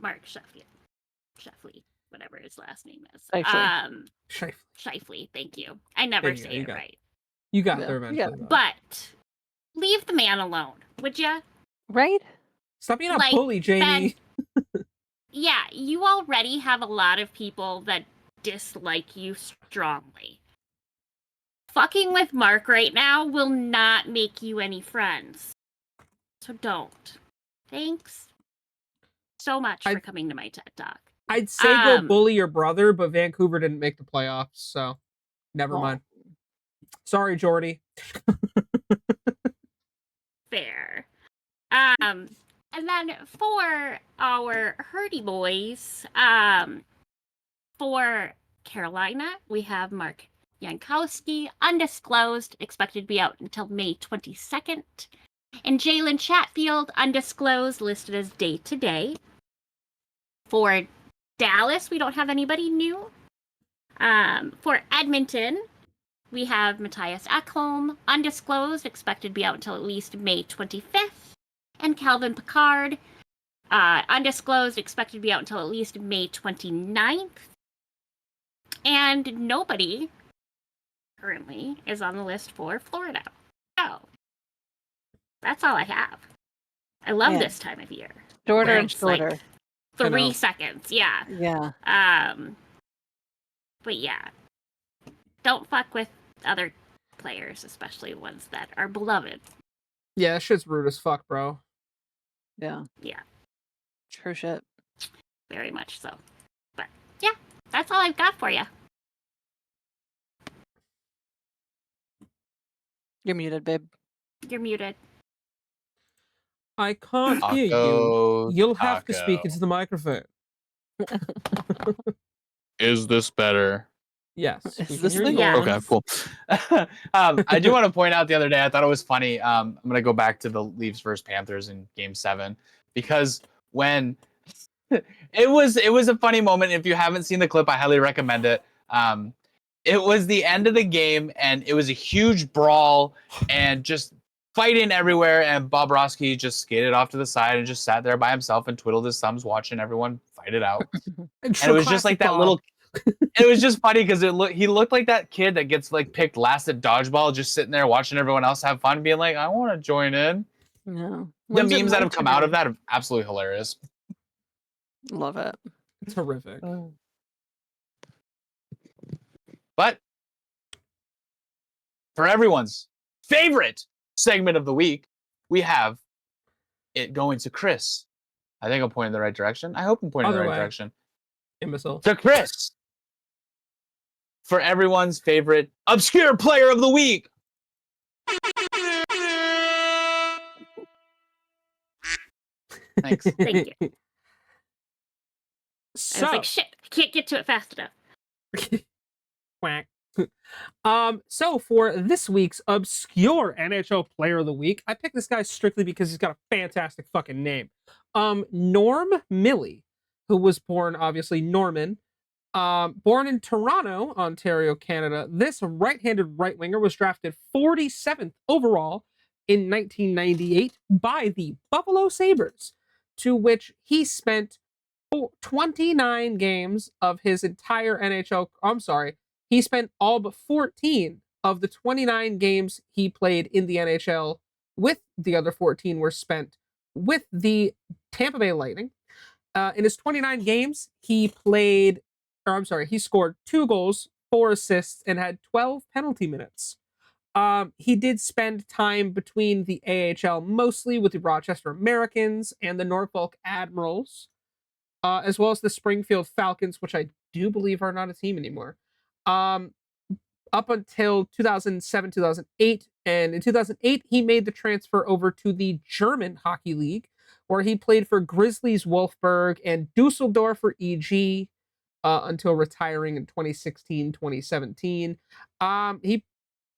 Mark Sheffley, whatever his last name is. Shifley. Shifley, thank you. I never There you go, say you it got it. right. You got Yeah, there you eventually. got though. But leave the man alone, would ya? Right? Stop being a like, bully, Jamie. Yeah, you already have a lot of people that dislike you strongly. Fucking with Mark right now will not make you any friends. So don't. Thanks so much for coming to my TED Talk. I'd say go bully your brother, but Vancouver didn't make the playoffs, so never mind. Sorry, Jordy. Fair. And then for our Hurdy boys, For Carolina, we have Mark Jankowski, undisclosed, expected to be out until May 22nd. And Jalen Chatfield, undisclosed, listed as day-to-day. For Dallas, we don't have anybody new. For Edmonton, we have Matthias Ekholm, undisclosed, expected to be out until at least May 25th. And Calvin Pickard, undisclosed, expected to be out until at least May 29th. And nobody currently is on the list for Florida. So that's all I have. I love Yeah. this time of year. Shorter where and it's like shorter. 3 seconds, yeah. Yeah. But yeah, don't fuck with other players, especially ones that are beloved. Yeah, that shit's rude as fuck, bro. Yeah. Yeah, True shit. very much so. But yeah, that's all I've got for you. You're muted, babe. You're muted. I can't hear you. Taco, You'll have to taco. speak into the microphone. Is this better? Yes. Is we can this hear the you. Yeah. Okay, cool. I do want to point out the other day, I thought it was funny. I'm going to go back to the Leafs versus Panthers in Game 7 because when it was a funny moment. If you haven't seen the clip, I highly recommend it. It was the end of the game, and it was a huge brawl and just fighting everywhere. And Bobrovsky just skated off to the side and just sat there by himself and twiddled his thumbs, watching everyone fight it out. And it was just like that little. It was just funny because he looked like that kid that gets like picked last at dodgeball, just sitting there watching everyone else have fun, being like, "I want to join in." No. The When's it memes that my have come out of turn? that are absolutely hilarious. Love it. Terrific. But for everyone's favorite segment of the week, we have it going to Chris. I think I'm pointing in the right direction. I hope I'm pointing in Other the right way. direction. Imbecile. To Chris. For everyone's favorite obscure player of the week. Thanks. Thank you. I So, was like, shit, I can't get to it fast enough. quack. So for this week's obscure NHL player of the week, I picked this guy strictly because he's got a fantastic fucking name. Norm Milley, who was born, obviously, Norman, born in Toronto, Ontario, Canada. This right-handed right winger was drafted 47th overall in 1998 by the Buffalo Sabres, to which he spent 29 games of his entire NHL. I'm sorry, he spent all but 14 of the 29 games he played in the NHL, with the other 14 were spent with the Tampa Bay Lightning. In his 29 games, he scored 2 goals, 4 assists, and had 12 penalty minutes. He did spend time between the AHL, mostly with the Rochester Americans and the Norfolk Admirals, as well as the Springfield Falcons, which I do believe are not a team anymore. Up until 2007, 2008. And in 2008, he made the transfer over to the German Hockey League, where he played for Grizzlies Wolfsburg and Dusseldorf for EG until retiring in 2016, 2017. He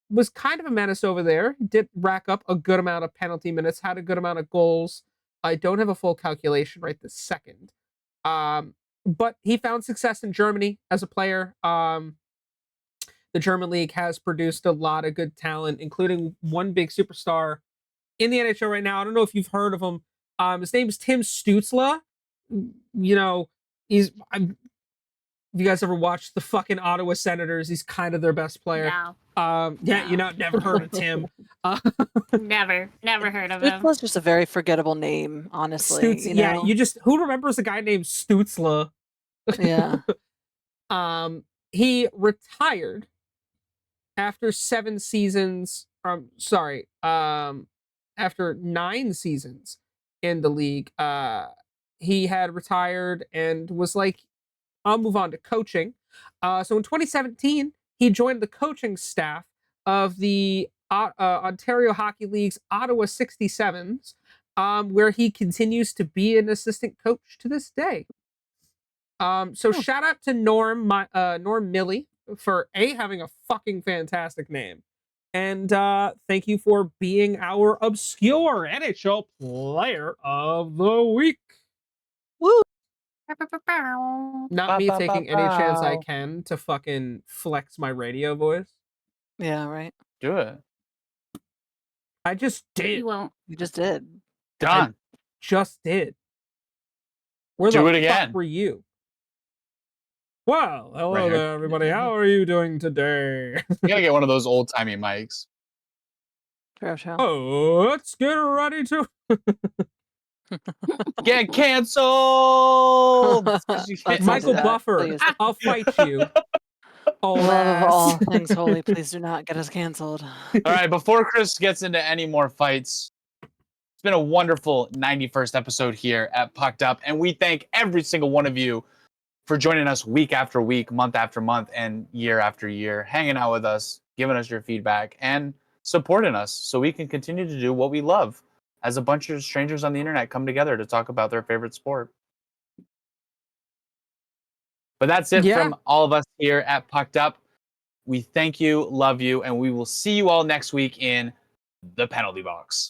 was kind of a menace over there. He did rack up a good amount of penalty minutes, had a good amount of goals. I don't have a full calculation right this second. But he found success in Germany as a player. The German league has produced a lot of good talent, including one big superstar in the NHL right now. I don't know if you've heard of him. His name is Tim Stützle. You know, have you guys ever watched the fucking Ottawa Senators? He's kind of their best player. No. Yeah, No. never heard of Tim. Never heard of him. Stützle's just a very forgettable name, honestly. Stutz, yeah, know? you just, who remembers a guy named Stützle? Yeah. He retired after 7 seasons. After 9 seasons in the league. He had retired and was like, I'll move on to coaching. So in 2017, he joined the coaching staff of the Ontario Hockey League's Ottawa 67s, where he continues to be an assistant coach to this day. So shout out to Norm Millie for having a fucking fantastic name. And thank you for being our obscure NHL player of the week. Woo! Not me taking any chance I can to fucking flex my radio voice. Yeah, right. Do it. I just did. You won't. You just did. Done. Just did. Where Do the it fuck again. were you? Well, hello Right here. there, everybody. How are you doing today? You gotta get one of those old timey mics. Oh, let's get ready to. Get canceled. Let's not Michael do that, Buffer, please. I'll fight you. Old Love of all ass. things holy, please do not get us canceled. All right, before Chris gets into any more fights, it's been a wonderful 91st episode here at Pucked Up, and we thank every single one of you for joining us week after week, month after month, and year after year, hanging out with us, giving us your feedback, and supporting us so we can continue to do what we love as a bunch of strangers on the internet come together to talk about their favorite sport. But that's it Yeah. from all of us here at Pucked Up. We thank you, love you, and we will see you all next week in the penalty box.